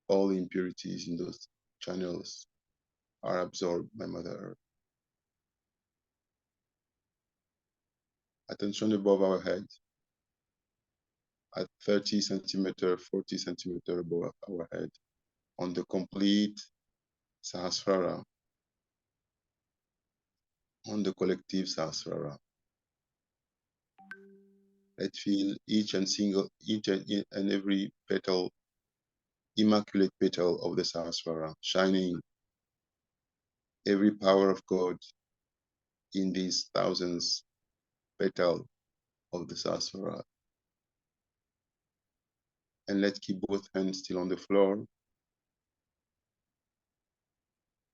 All the impurities in those channels are absorbed by Mother Earth. Attention above our head at 30 centimeter, 40 centimeter above our head on the complete Sahasrara, on the collective Sahasrara. Let's feel each and every petal, immaculate petal of the Sahasrara, shining every power of God in these thousands petal of the Sahasrara. And let's keep both hands still on the floor.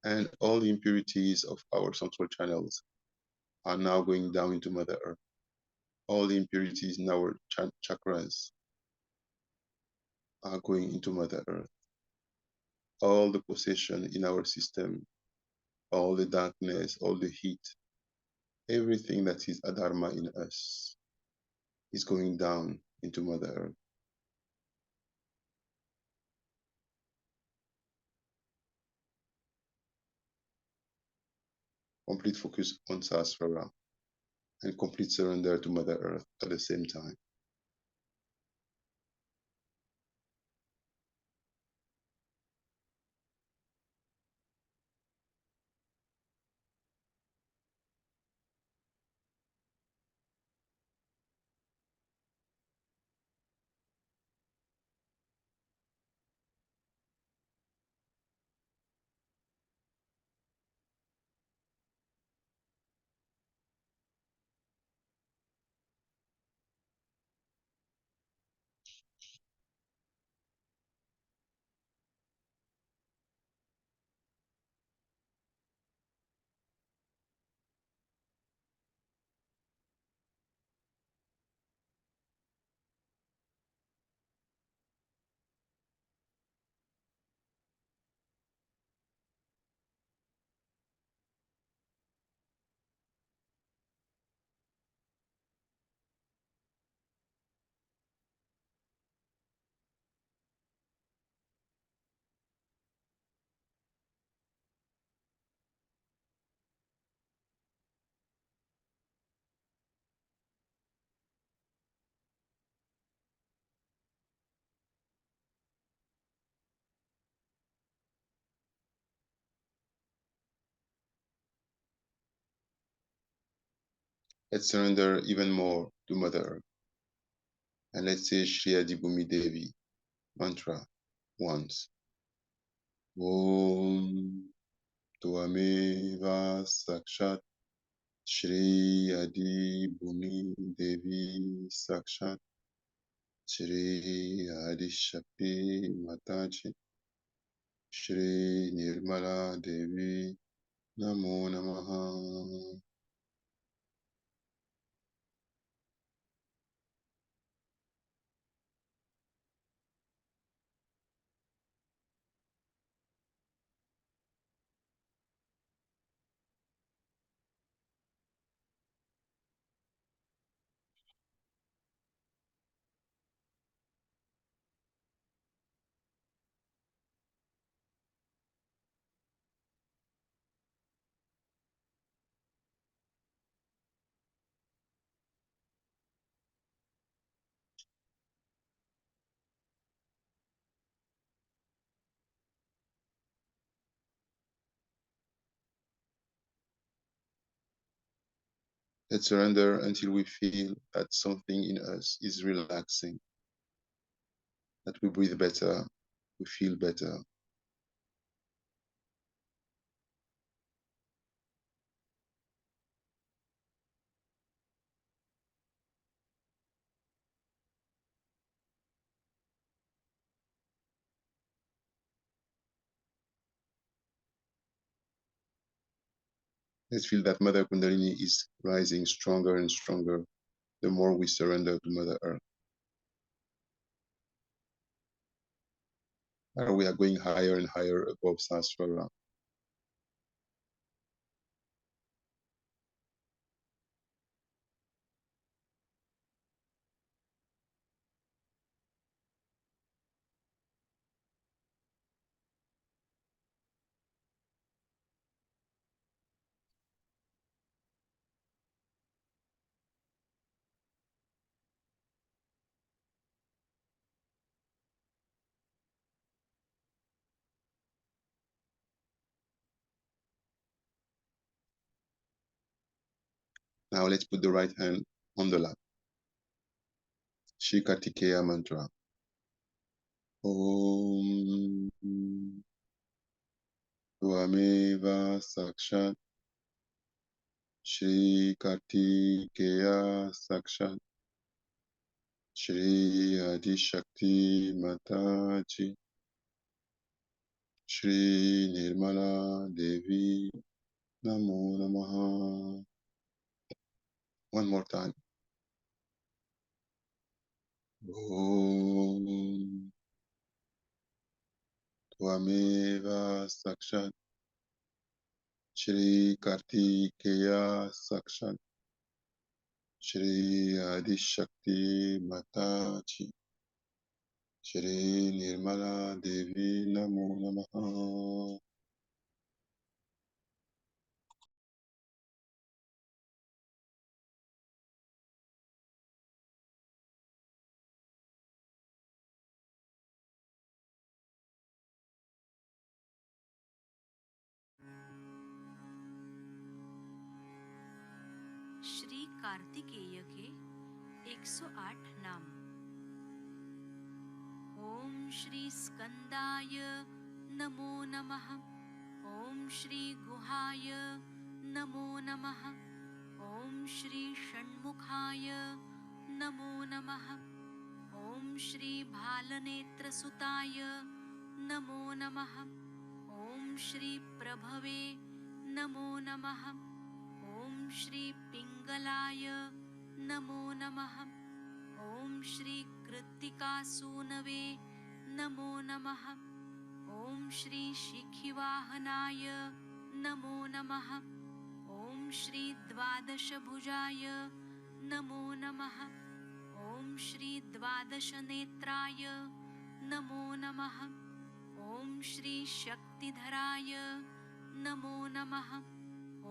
And all the impurities of our central channels are now going down into Mother Earth. All the impurities in our chakras are going into Mother Earth. All the possession in our system, all the darkness, all the heat, everything that is adharma in us is going down into Mother Earth. Complete focus on Sahasrara and complete surrender to Mother Earth at the same time. Let's surrender even more to Mother Earth. And let's say Shri Adibhumi Devi mantra once. Om Tvameva Sakshat Shri Adibhumi Devi Sakshat Shri Adi Shakti Mataji Shri Nirmala Devi Namo Namaha. Let's surrender until we feel that something in us is relaxing, that we breathe better, we feel better. Let's feel that Mother Kundalini is rising stronger and stronger the more we surrender to Mother Earth. And we are going higher and higher above Sahasrara. Now let's put the right hand on the lap. Shri Kartikeya mantra. Om Tvameva Sakshat Shri Kartikeya Sakshat Shri Adi Shakti Mataji Shri Nirmala Devi Namo Namaha. One more time. Om Tvameva Sakshat Shri Kartikeya Sakshat Shri Adi Shakti Mataji Shri Nirmala Devi Namo Namaha. Shri Kartikeya के 108 नाम। ओम श्री स्कंदाय नमो नमः। ओम श्री गुहाय नमो नमः। ओम श्री षण्मुखाय नमो नमः। ओम श्री भालनेत्रसुताय नमो नमः। ओम श्री प्रभवे नमो नमः। ओम श्री पिंगलाय नमो नमः। ओम श्री कृत्तिकासूनवे नमो नमः। ओम श्री शिखिवाहनाय नमो नमः। ओम श्री द्वादशभुजाय नमो नमः। ओम श्री द्वादशनेत्राय नमो नमः। ओम श्री शक्तिधराय नमो नमः।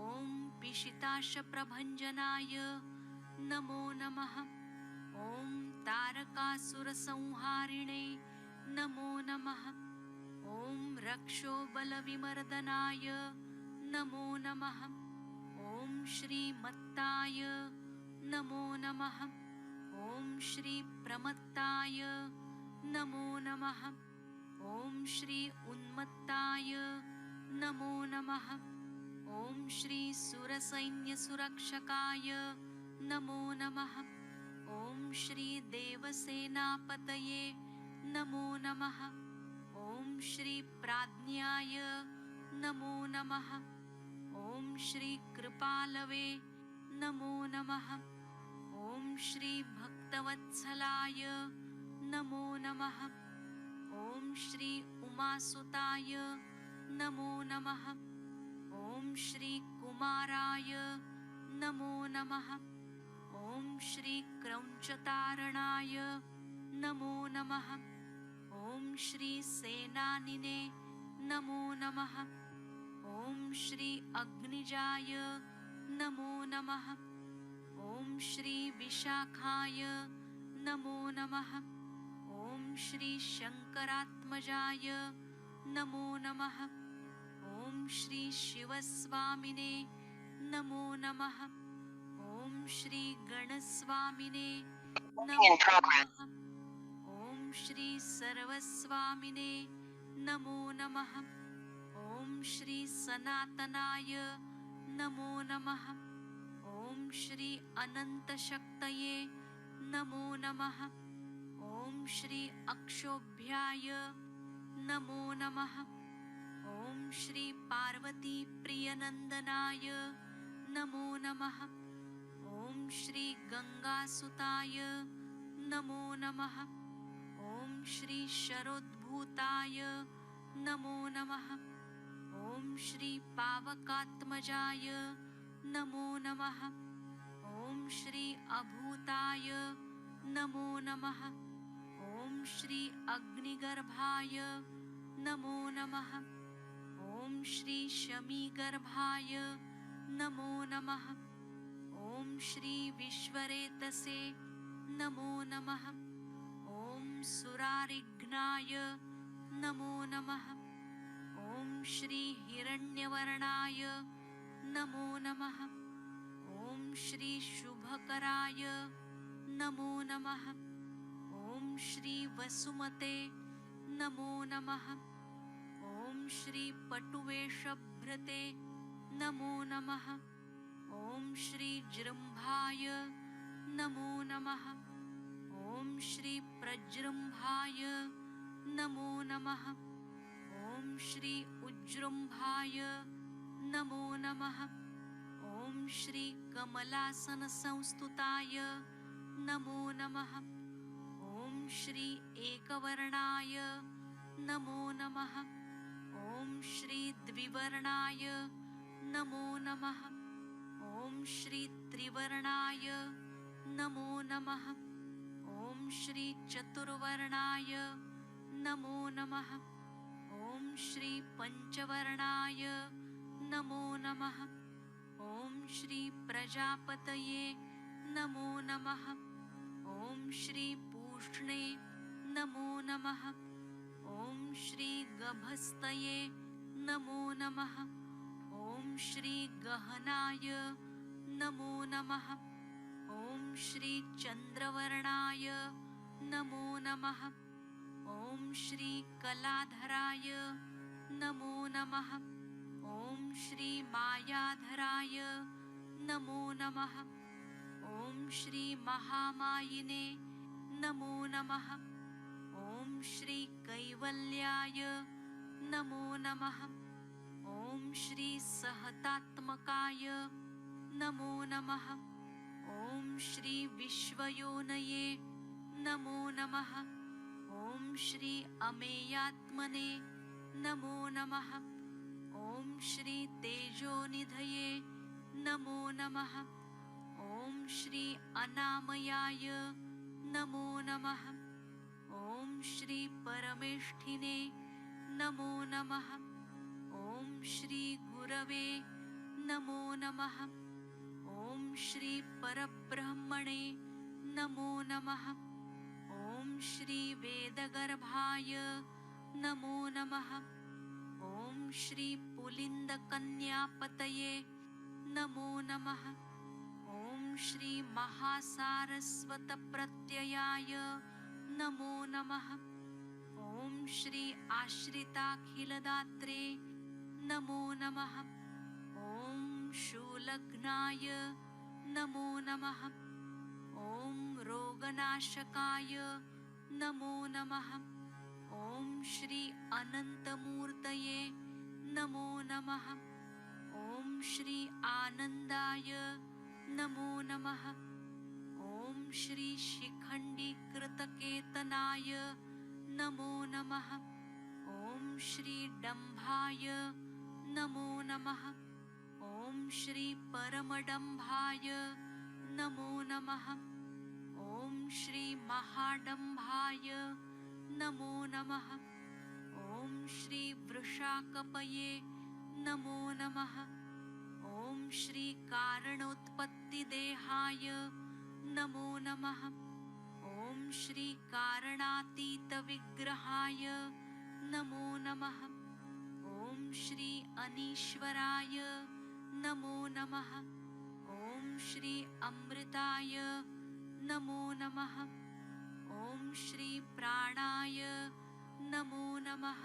ओम पिशिताशप्रभञ्जनाय नमो नमः। ओम तारकासुरसंहारिणे नमो नमः। ओम रक्षोबलविमर्दनाय नमो नमः। ओम श्रीमत्ताय नमो नमः। ओम श्री प्रमत्ताय नमो नमः। ओम श्री उन्मत्ताय नमो नमः। ओम श्री सुरसैन्यसुरक्षकाय नमो नमः। ओम श्री देवसेनापतये नमो नमः। ओम श्री प्राज्ञाय नमो नमः। ओम श्री कृपालवे नमो नमः। ओम श्री भक्तवत्सलाय नमो नमः। ओम श्री उमासुताय नमो नमः। ओम श्री कुमाराय नमो नमः। ओम श्री क्रौञ्चतारणाय नमो नमः। ओम श्री सेनानिने नमो नमः। ओम श्री अग्निजाय नमो नमः। ओम श्री विशाखाय नमो नमः। ओम श्री शंकरात्मजाय नमो नमः। ओम श्री शिवस्वामिने नमो नमः। ओम श्री गणस्वामिने नमो नमः। ओम श्री सर्वस्वामिने नमो नमः। ओम श्री सनातनाय नमो नमः। ओम श्री अनंतशक्तये नमो नमः। ओम श्री अक्षोभ्याय नमो नमः। ओम श्री पार्वती प्रियनंदनाय नमो नमः। ॐ श्री गङ्गासुताय नमो नमः। ॐ श्री शरोद्भूताय नमो नमः। ॐ श्री पावकात्मजाय नमो नमः। ॐ श्री अभूताय नमो नमः। ॐ श्री अग्निगर्भाय नमो नमः। ॐ श्री शमीगर्भाय नमो नमः। ॐ श्री विश्वरेतसे नमो नमः। ॐ सुरारिघ्नाय नमो नमः। ॐ श्री हिरण्यवर्णाय नमो नमः। ॐ श्री शुभकराय नमो नमः। ॐ श्री वसुमते नमो नमः। ॐ श्री पटुवेशभृते नमो नमः। ॐ श्री जृम्भाय नमो नमः। ॐ श्री प्रजृम्भाय नमो नमः। ॐ श्री उज्जृम्भाय नमो नमः। ॐ श्री कमलासनसंस्तुताय नमो नमः। ॐ श्री एकवर्णाय नमो नमः। ॐ श्री द्विवर्णाय नमो नमः। ॐ श्री त्रिवर्णाय नमो नमः। ॐ श्री चतुर्वर्णाय नमो नमः। ॐ श्री पञ्चवर्णाय नमो नमः। ॐ श्री प्रजापतये नमो नमः। ॐ श्री पूष्णे नमो नमः। ॐ श्री गभस्तये नमो नमः। ॐ श्री गहनाय नमो नमः। ॐ श्री चन्द्रवर्णाय नमो नमः। ॐ श्री कलाधराय नमो नमः। ॐ श्री मायाधराय नमो नमः। ॐ श्री महामायिने नमो नमः। ॐ श्री कैवल्याय नमो नमः। ॐ श्री सहतात्मकाय नमो नमः। ॐ श्री विश्वयोनये नमो नमः। ॐ श्री अमेयात्मने नमो नमः। ॐ श्री तेजोनिधये नमो नमः। ॐ श्री अनामयाय नमो नमः। ॐ श्री परमेष्ठिने नमो नमः। ॐ श्री गुरवे नमो नमः। ॐ श्री परब्रह्मणे नमो नमः। ॐ श्री वेदगर्भाय नमो नमः। ॐ श्री पुलिन्दकन्यापतये नमो नमः। ॐ श्री महासारस्वतप्रत्ययाय नमो नमः। ॐ श्री आश्रिताखिलदात्रे नमो नमः। ॐ शूलग्नाय नमो नमः। ॐ रोगनाशकाय नमो नमः। ॐ श्री अनन्तमूर्तये नमो नमः। ॐ श्री आनन्दाय नमो नमः। ॐ श्री शिखण्डीकृतकेतनाय नमो नमः। ॐ श्री डम्भाय नमो नमः। ॐ श्री परमडम्भाय नमो नमः। ॐ श्री महाडम्भाय नमो नमः। ॐ श्री वृषाकपये नमो नमः। ॐ श्री कारणोत्पत्तिदेहाय नमो नमः। ॐ श्री कारणातीतविग्रहाय नमो नमः। ॐ श्री अनीश्वराय नमो नमः। ॐ श्री अमृताय नमो नमः। ॐ श्री प्राणाय नमो नमः।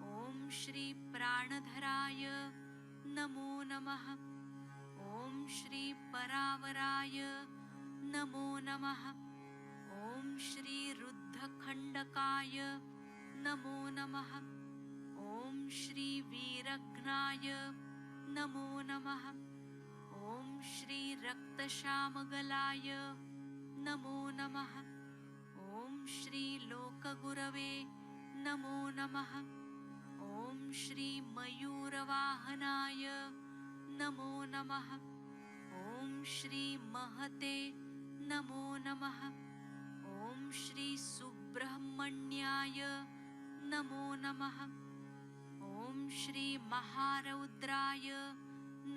ॐ श्री प्राणधराय नमो नमः। ॐ श्री परावराय नमो नमः। ॐ श्री रुद्धखण्डकाय नमो नमः। ॐ श्री वीरघ्नाय नमो नमः। ॐ श्री रक्तश्यामगलाय नमो नमः। ॐ श्री लोकगुरवे नमो नमः। ॐ श्री मयूरवाहनाय नमो नमः। ॐ श्री महते नमो नमः। ॐ श्री सुब्रह्मण्याय नमो नमः। ॐ श्री महारौद्राय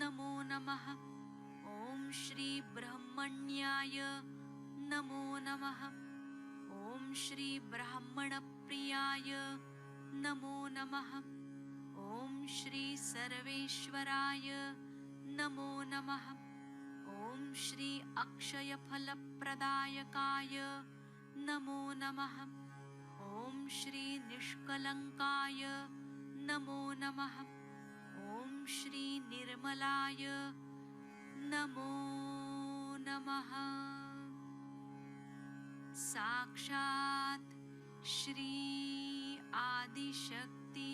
नमो नमः। ॐ श्री ब्रह्मण्याय नमो नमः। ॐ श्री ब्राह्मणप्रियाय नमो नमः। ॐ श्री सर्वेश्वराय नमो नमः। ॐ श्री अक्षयफलप्रदायकाय नमो नमः। ॐ श्री निष्कलङ्काय नमो नमः। ॐ श्री निर्मलाय नमो नमः। साक्षात् श्री आदिशक्ति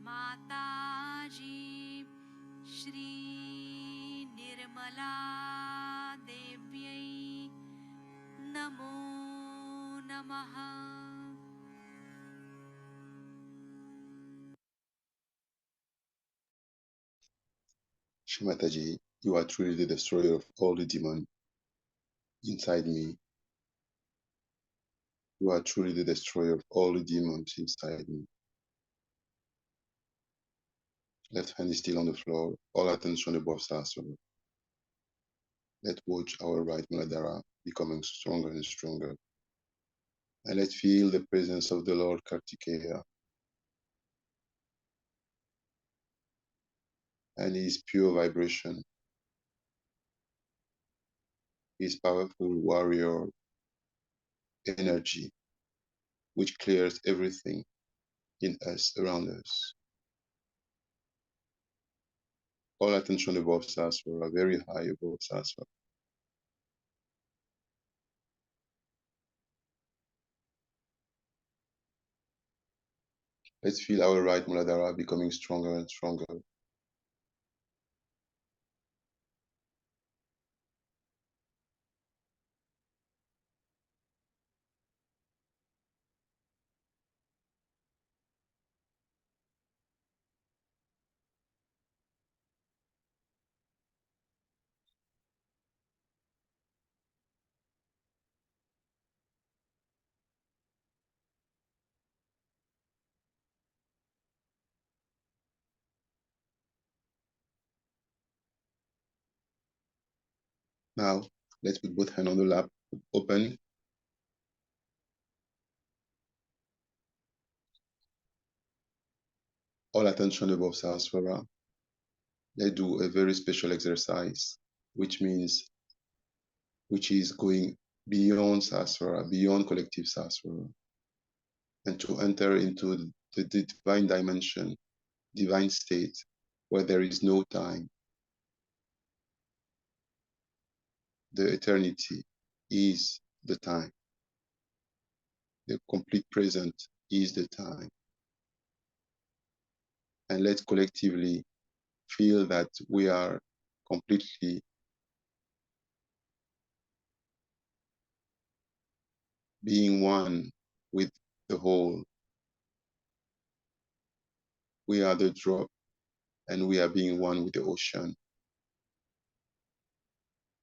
माताजी श्री निर्मला देव्यै नमो नमः। Shri Mataji, you are truly the destroyer of all the demons inside me. You are truly the destroyer of all the demons inside me. Left hand is still on the floor, all attention above Sasana. Let's watch our right Muladhara becoming stronger and stronger. And let's feel the presence of the Lord Kartikeya and his pure vibration, his powerful warrior energy, which clears everything in us, around us. All attention above Saswara, very high above Saswara. Let's feel our right Muladhara becoming stronger and stronger. Now, let's put both hands on the lap, open. All attention above Sahasrara. Let's do a very special exercise, which is going beyond Sahasrara, beyond collective Sahasrara, and to enter into the divine dimension, divine state, where there is no time. The eternity is the time. The complete present is the time. And let's collectively feel that we are completely being one with the whole. We are the drop and we are being one with the ocean.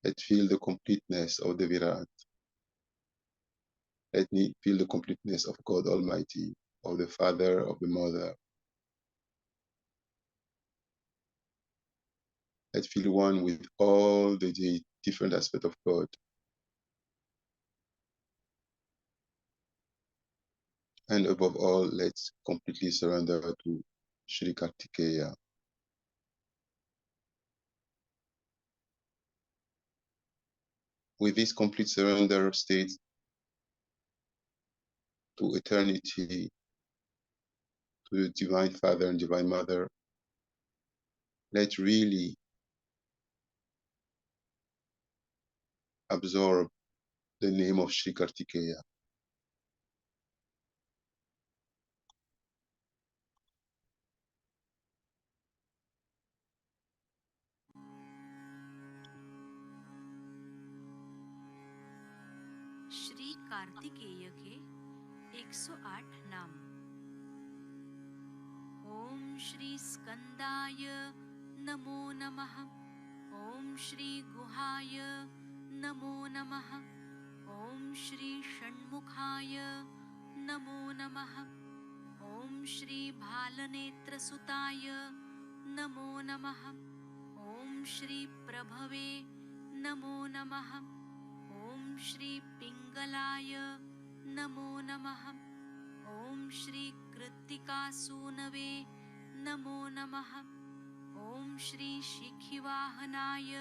Let's feel the completeness of the Virat. Let me feel the completeness of God Almighty, of the Father, of the Mother. Let's feel one with all the different aspects of God. And above all, let's completely surrender to Shri Kartikeya. With this complete surrender state to eternity, to the Divine Father and Divine Mother, let's really absorb the name of Shri Kartikeya. Shri Kartikeya के 108 नाम। ओम श्री स्कंदाय नमो नमः। ओम श्री गुहाय नमो नमः। ओम श्री षण्मुखाय नमो नमः। ओम श्री भालनेत्रसुताय नमो नमः। ओम श्री प्रभवे नमो नमः। ओम श्री पिंगलाय नमो नमः। ओम श्री कृत्तिकासूनवे नमो नमः। ओम श्री शिखिवाहनाय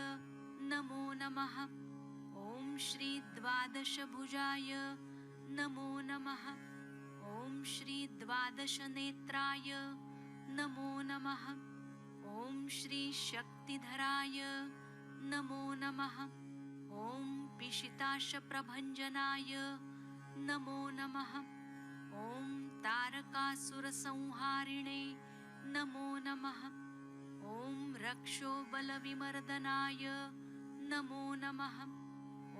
नमो नमः। ओम श्री द्वादशभुजाय नमो नमः। ओम श्री द्वादशनेत्राय नमो नमः। ओम श्री शक्तिधराय नमो नमः। ओम पिशिताशप्रभञ्जनाय नमो नमः। ओम तारकासुरसंहारिणे नमो नमः। ओम रक्षोबलविमर्दनाय नमो नमः।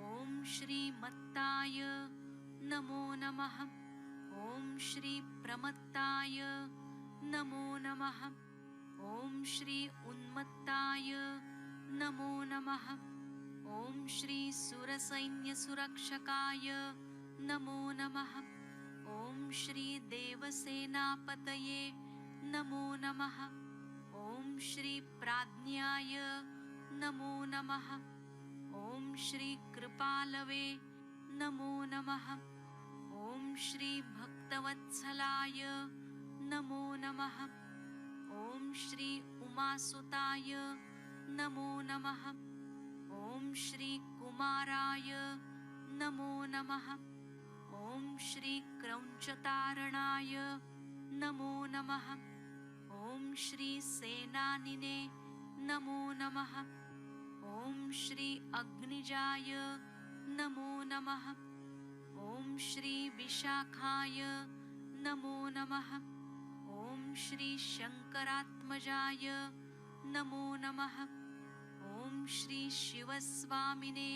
ओम श्रीमत्ताय नमो नमः। ओम श्री प्रमत्ताय नमो नमः। ओम श्री उन्मत्ताय नमो नमः। ओम श्री सुरसैन्यसुरक्षकाय नमो नमः। ओम श्री देवसेनापतये नमो नमः। ओम श्री प्राज्ञाय नमो नमः। ओम श्री कृपालवे नमो नमः। ओम श्री भक्तवत्सलाय नमो नमः। ओम श्री उमासुताय नमो नमः। ओम श्री कुमाराय नमो नमः। ओम श्री क्रौञ्चतारणाय नमो नमः। ओम श्री सेनानिने नमो नमः। ओम श्री अग्निजाय नमो नमः। ओम श्री विशाखाय नमो नमः। ओम श्री शंकरात्मजाय नमो नमः। ओम श्री शिवस्वामिने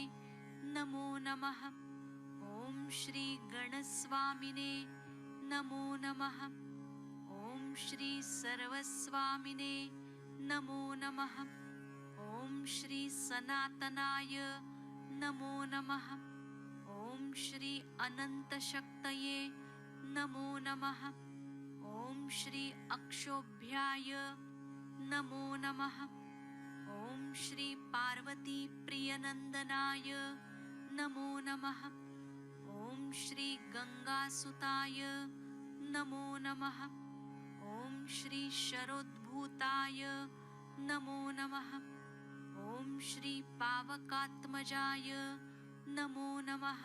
नमो नमः। ओम श्री गणस्वामिने नमो नमः। ओम श्री सर्वस्वामिने नमो नमः। ओम श्री सनातनाय नमो नमः। ओम श्री अनंतशक्तये नमो नमः। ओम श्री अक्षोभ्याय नमो नमः। ओम श्री पार्वती प्रियनंदनाय नमो नमः। ओम श्री गंगासुताय नमो नमः। ओम श्री शरोद्भूताय नमो नमः। ओम श्री पावकात्मजाय नमो नमः।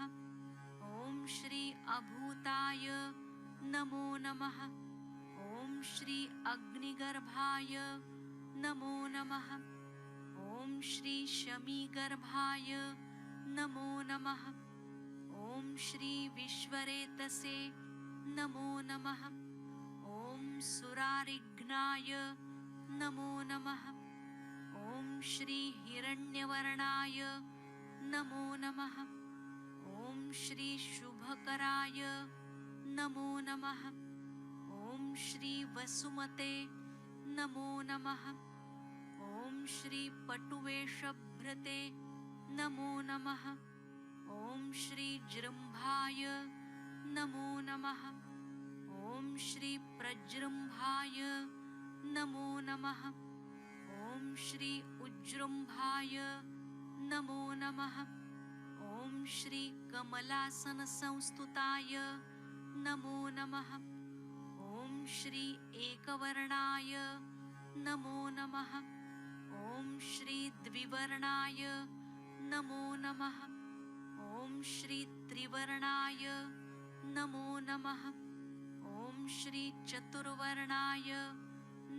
ओम श्री अभूताय नमो नमः। ओम श्री अग्निगर्भाय नमो नमः। ओम श्री शमीगर्भाय नमो नमः। ओम श्री विश्वरेतसे नमो नमः। ओम सुरारिघ्नाय नमो नमः। ओम श्री हिरण्यवर्णाय नमो नमः। ओम श्री शुभकराय नमो नमः। ओम श्री वसुमते नमो नमः। ओम श्री पटुवेशभृते नमो नमः। ओम श्री जृम्भाय नमो नमः। ओम श्री प्रजृम्भाय नमो नमः। ओम श्री उज्जृम्भाय नमो नमः। ओम श्री कमलासन संस्तुताय नमो नमः। ओम श्री एकवर्णाय नमो नमः। ओम श्री द्विवर्णाय नमो नमः। ओम श्री त्रिवर्णाय नमो नमः। ओम श्री चतुर्वर्णाय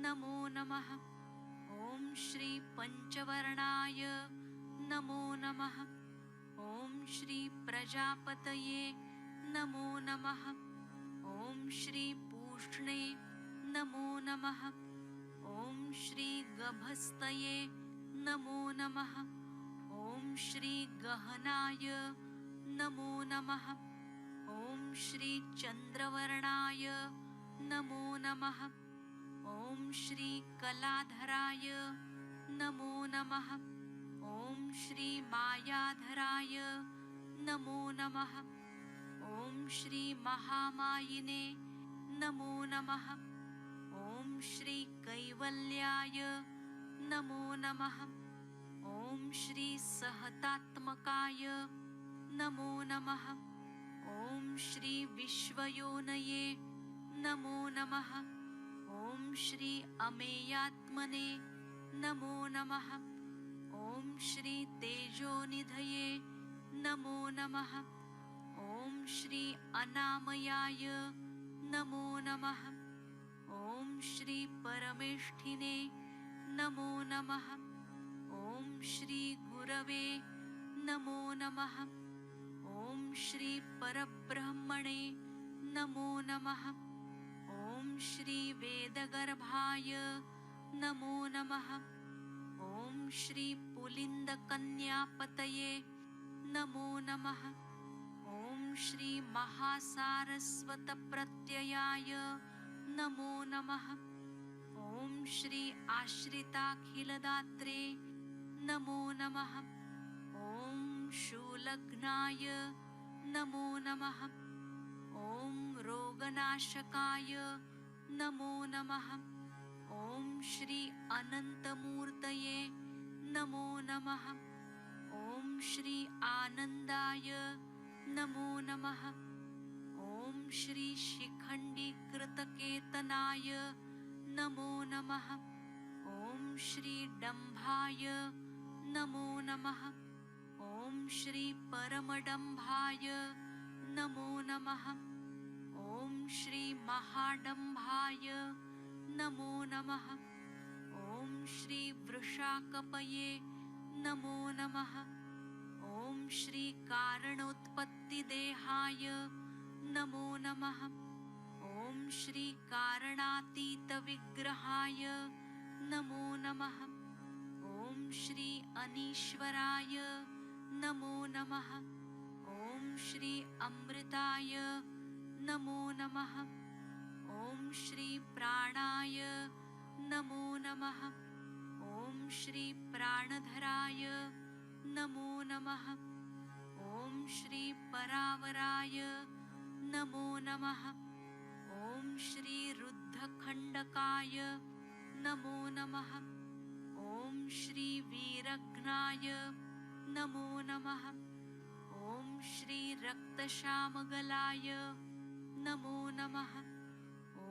नमो नमः। ओम श्री पंचवर्णाय नमो नमः। ओम श्री प्रजापतये नमो नमः। ओम श्री पूष्णे नमो नमः। ओम श्री गभस्तये नमो नमः। ओम श्री गहनाय नमो नमः। ॐ श्री चन्द्रवर्णाय नमो नमः। ॐ श्री कलाधराय नमो नमः। ॐ श्री मायाधराय नमो नमः। ॐ श्री महामायिने नमो नमः। ॐ श्री कैवल्याय नमो नमः। ॐ श्री सहतात्मकाय नमो नमः। ॐ श्री विश्वयोनये नमो नमः। ॐ श्री अमेयात्मने नमो नमः। ॐ श्री तेजोनिधये नमो नमः। ॐ श्री अनामयाय नमो नमः। ॐ श्री परमेष्ठिने नमो नमः। ॐ श्री गुरवे नमो नमः। ॐ श्री परब्रह्मणे नमो नमः। ॐ श्री वेदगर्भाय नमो नमः। ॐ श्री पुलिन्दकन्यापतये नमो नमः। ॐ श्री महासारस्वतप्रत्ययाय नमो नमः। ॐ श्री आश्रिताखिलदात्रे नमो नमः। ॐ शूलग्नाय नमो नमः। ॐ रोगनाशकाय नमो नमः। ॐ श्री अनन्तमूर्तये नमो नमः। ॐ श्री आनन्दाय नमो नमः। ॐ श्री शिखण्डीकृतकेतनाय नमो नमः। ॐ श्री डम्भाय नमो नमः। ॐ श्री परमडम्भाय नमो नमः। ॐ श्री महाडम्भाय नमो नमः। ॐ श्री वृषाकपये नमो नमः। ॐ श्री कारणोत्पत्तिदेहाय नमो नमः। ॐ श्री कारणातीतविग्रहाय नमो नमः। ॐ श्री अनीश्वराय नमो नमः। ॐ श्री अमृताय नमो नमः। ॐ श्री प्राणाय नमो नमः। ॐ श्री प्राणधराय नमो नमः। ॐ श्री परावराय नमो नमः। ॐ श्री रुद्धखण्डकाय नमो नमः। ॐ श्री वीरघ्नाय नमो नमः। ॐ श्री रक्तश्यामगलाय नमो नमः। ॐ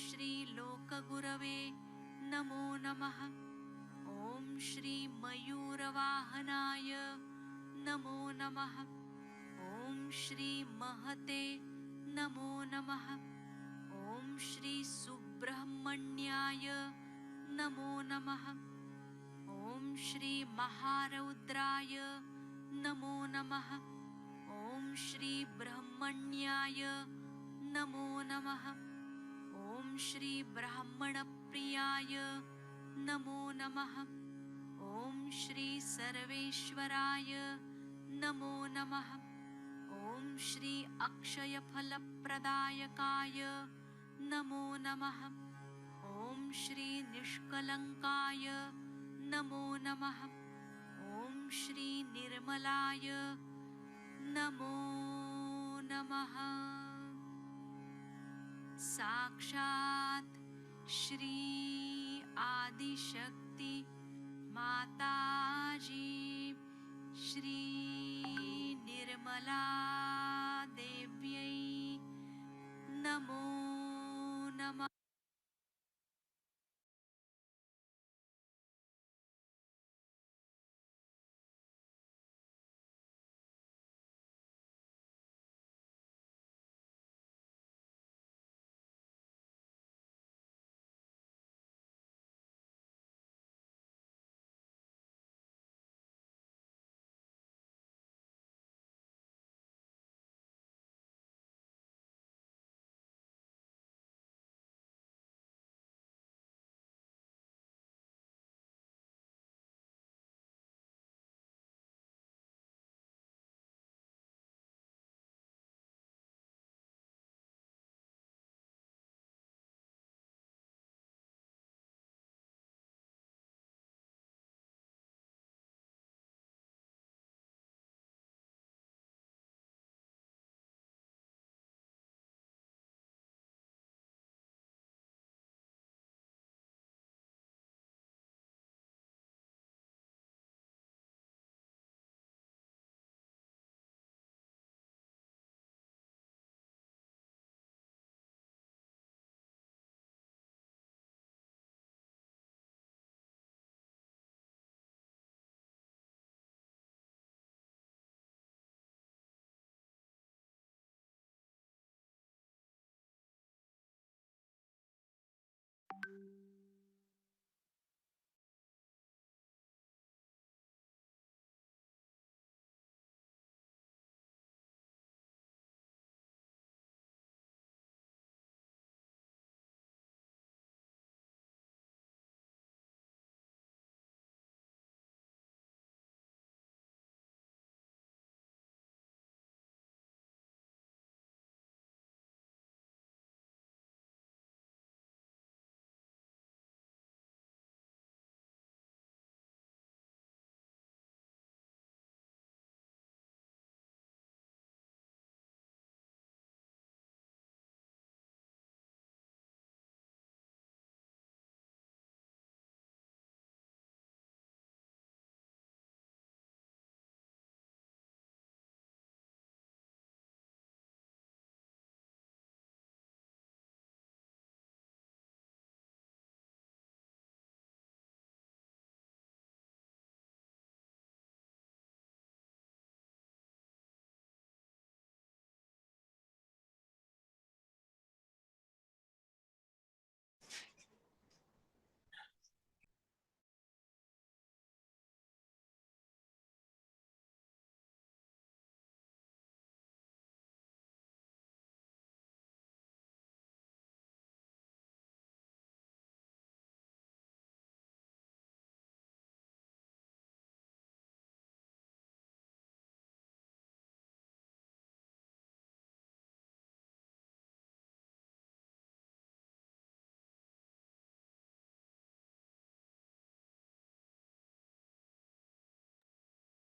श्री लोकगुरवे नमो नमः। ॐ श्री मयूरवाहनाय नमो नमः। ॐ श्री महते नमो नमः। ॐ श्री सुब्रह्मण्याय नमो नमः। ॐ श्री महारौद्राय नमो नमः। ॐ श्री ब्रह्मण्याय नमो नमः। ॐ श्री ब्राह्मणप्रियाय नमो नमः। ॐ श्री सर्वेश्वराय नमो नमः। ॐ श्री अक्षयफलप्रदायकाय नमो नमः। ॐ श्री निष्कलङ्काय नमो नमः। ॐ श्री निर्मलाय नमो नमः। साक्षात् श्री आदिशक्ति माताजी श्री निर्मला देव्यै नमो नमः।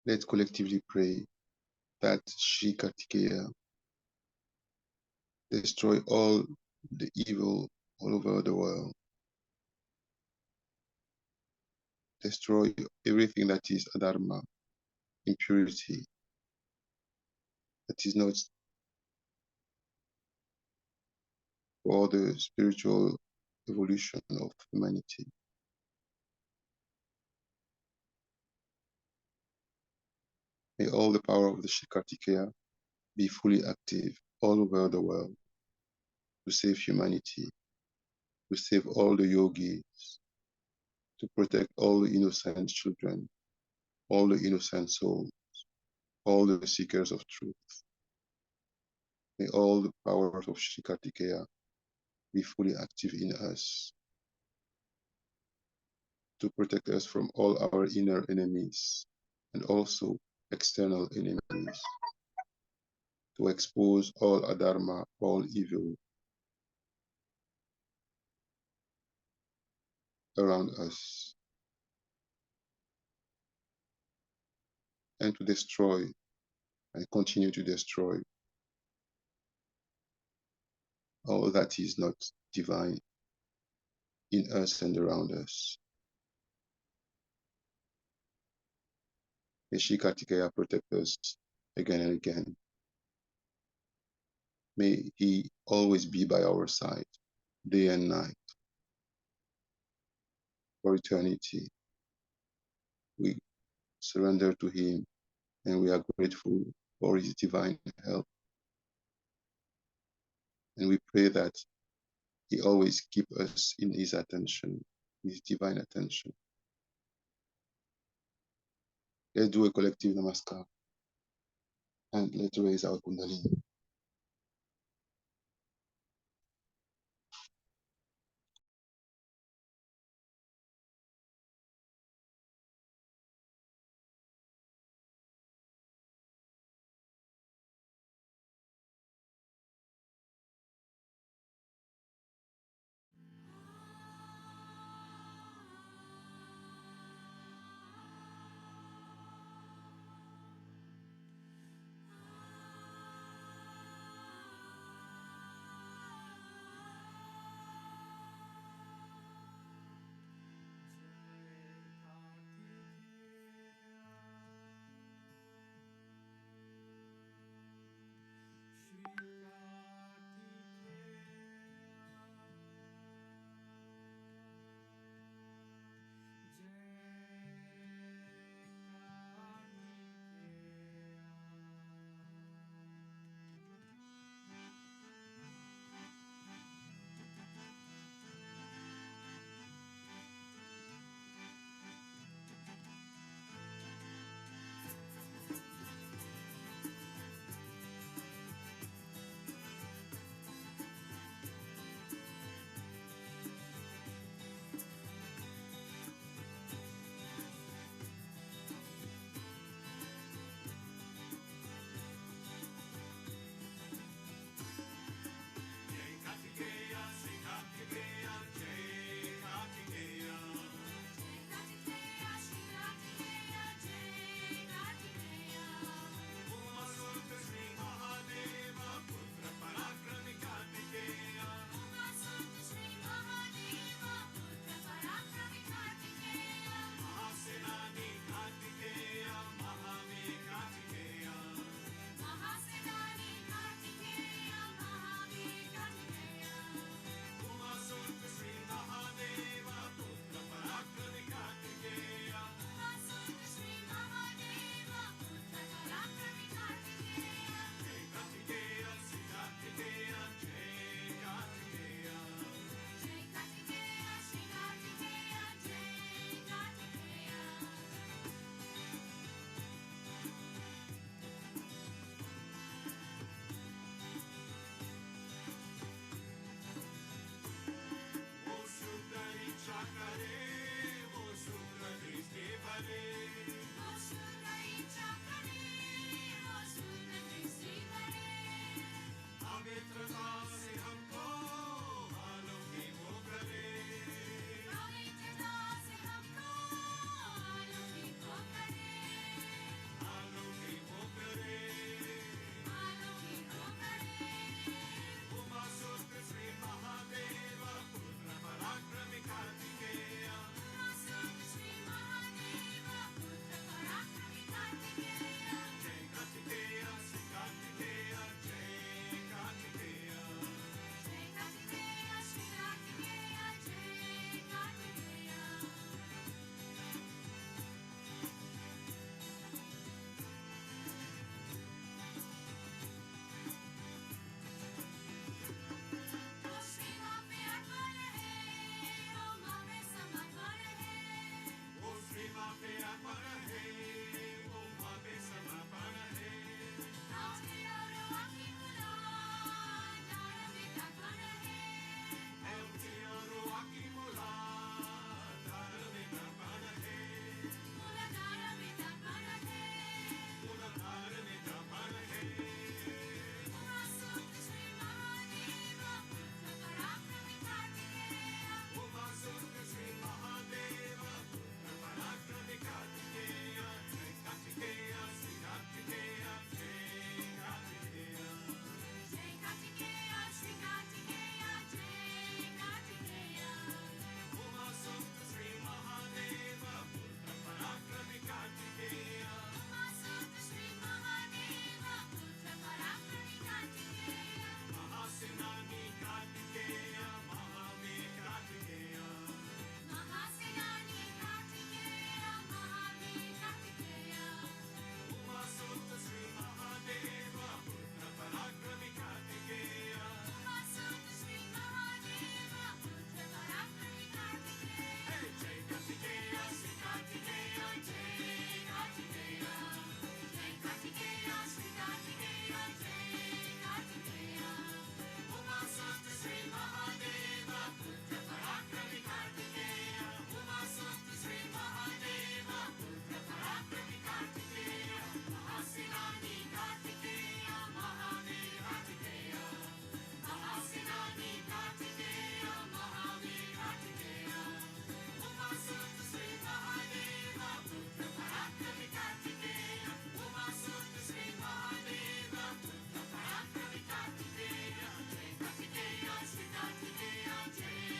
Let's collectively pray that Shri Kartikeya destroy all the evil all over the world, destroy everything that is adharma, impurity, that is not for the spiritual evolution of humanity. May all the power of the Shri Kartikeya be fully active all over the world to save humanity, to save all the yogis, to protect all the innocent children, all the innocent souls, all the seekers of truth. May all the powers of Shri Kartikeya be fully active in us to protect us from all our inner enemies and also external enemies, to expose all adharma, all evil around us, and to destroy and continue to destroy all that is not divine in us and around us. May Shri Kartikeya protect us again and again. May he always be by our side, day and night, for eternity. We surrender to him and we are grateful for his divine help. And we pray that he always keep us in his attention, his divine attention. Let's do a collective namaskar and let's raise our Kundalini.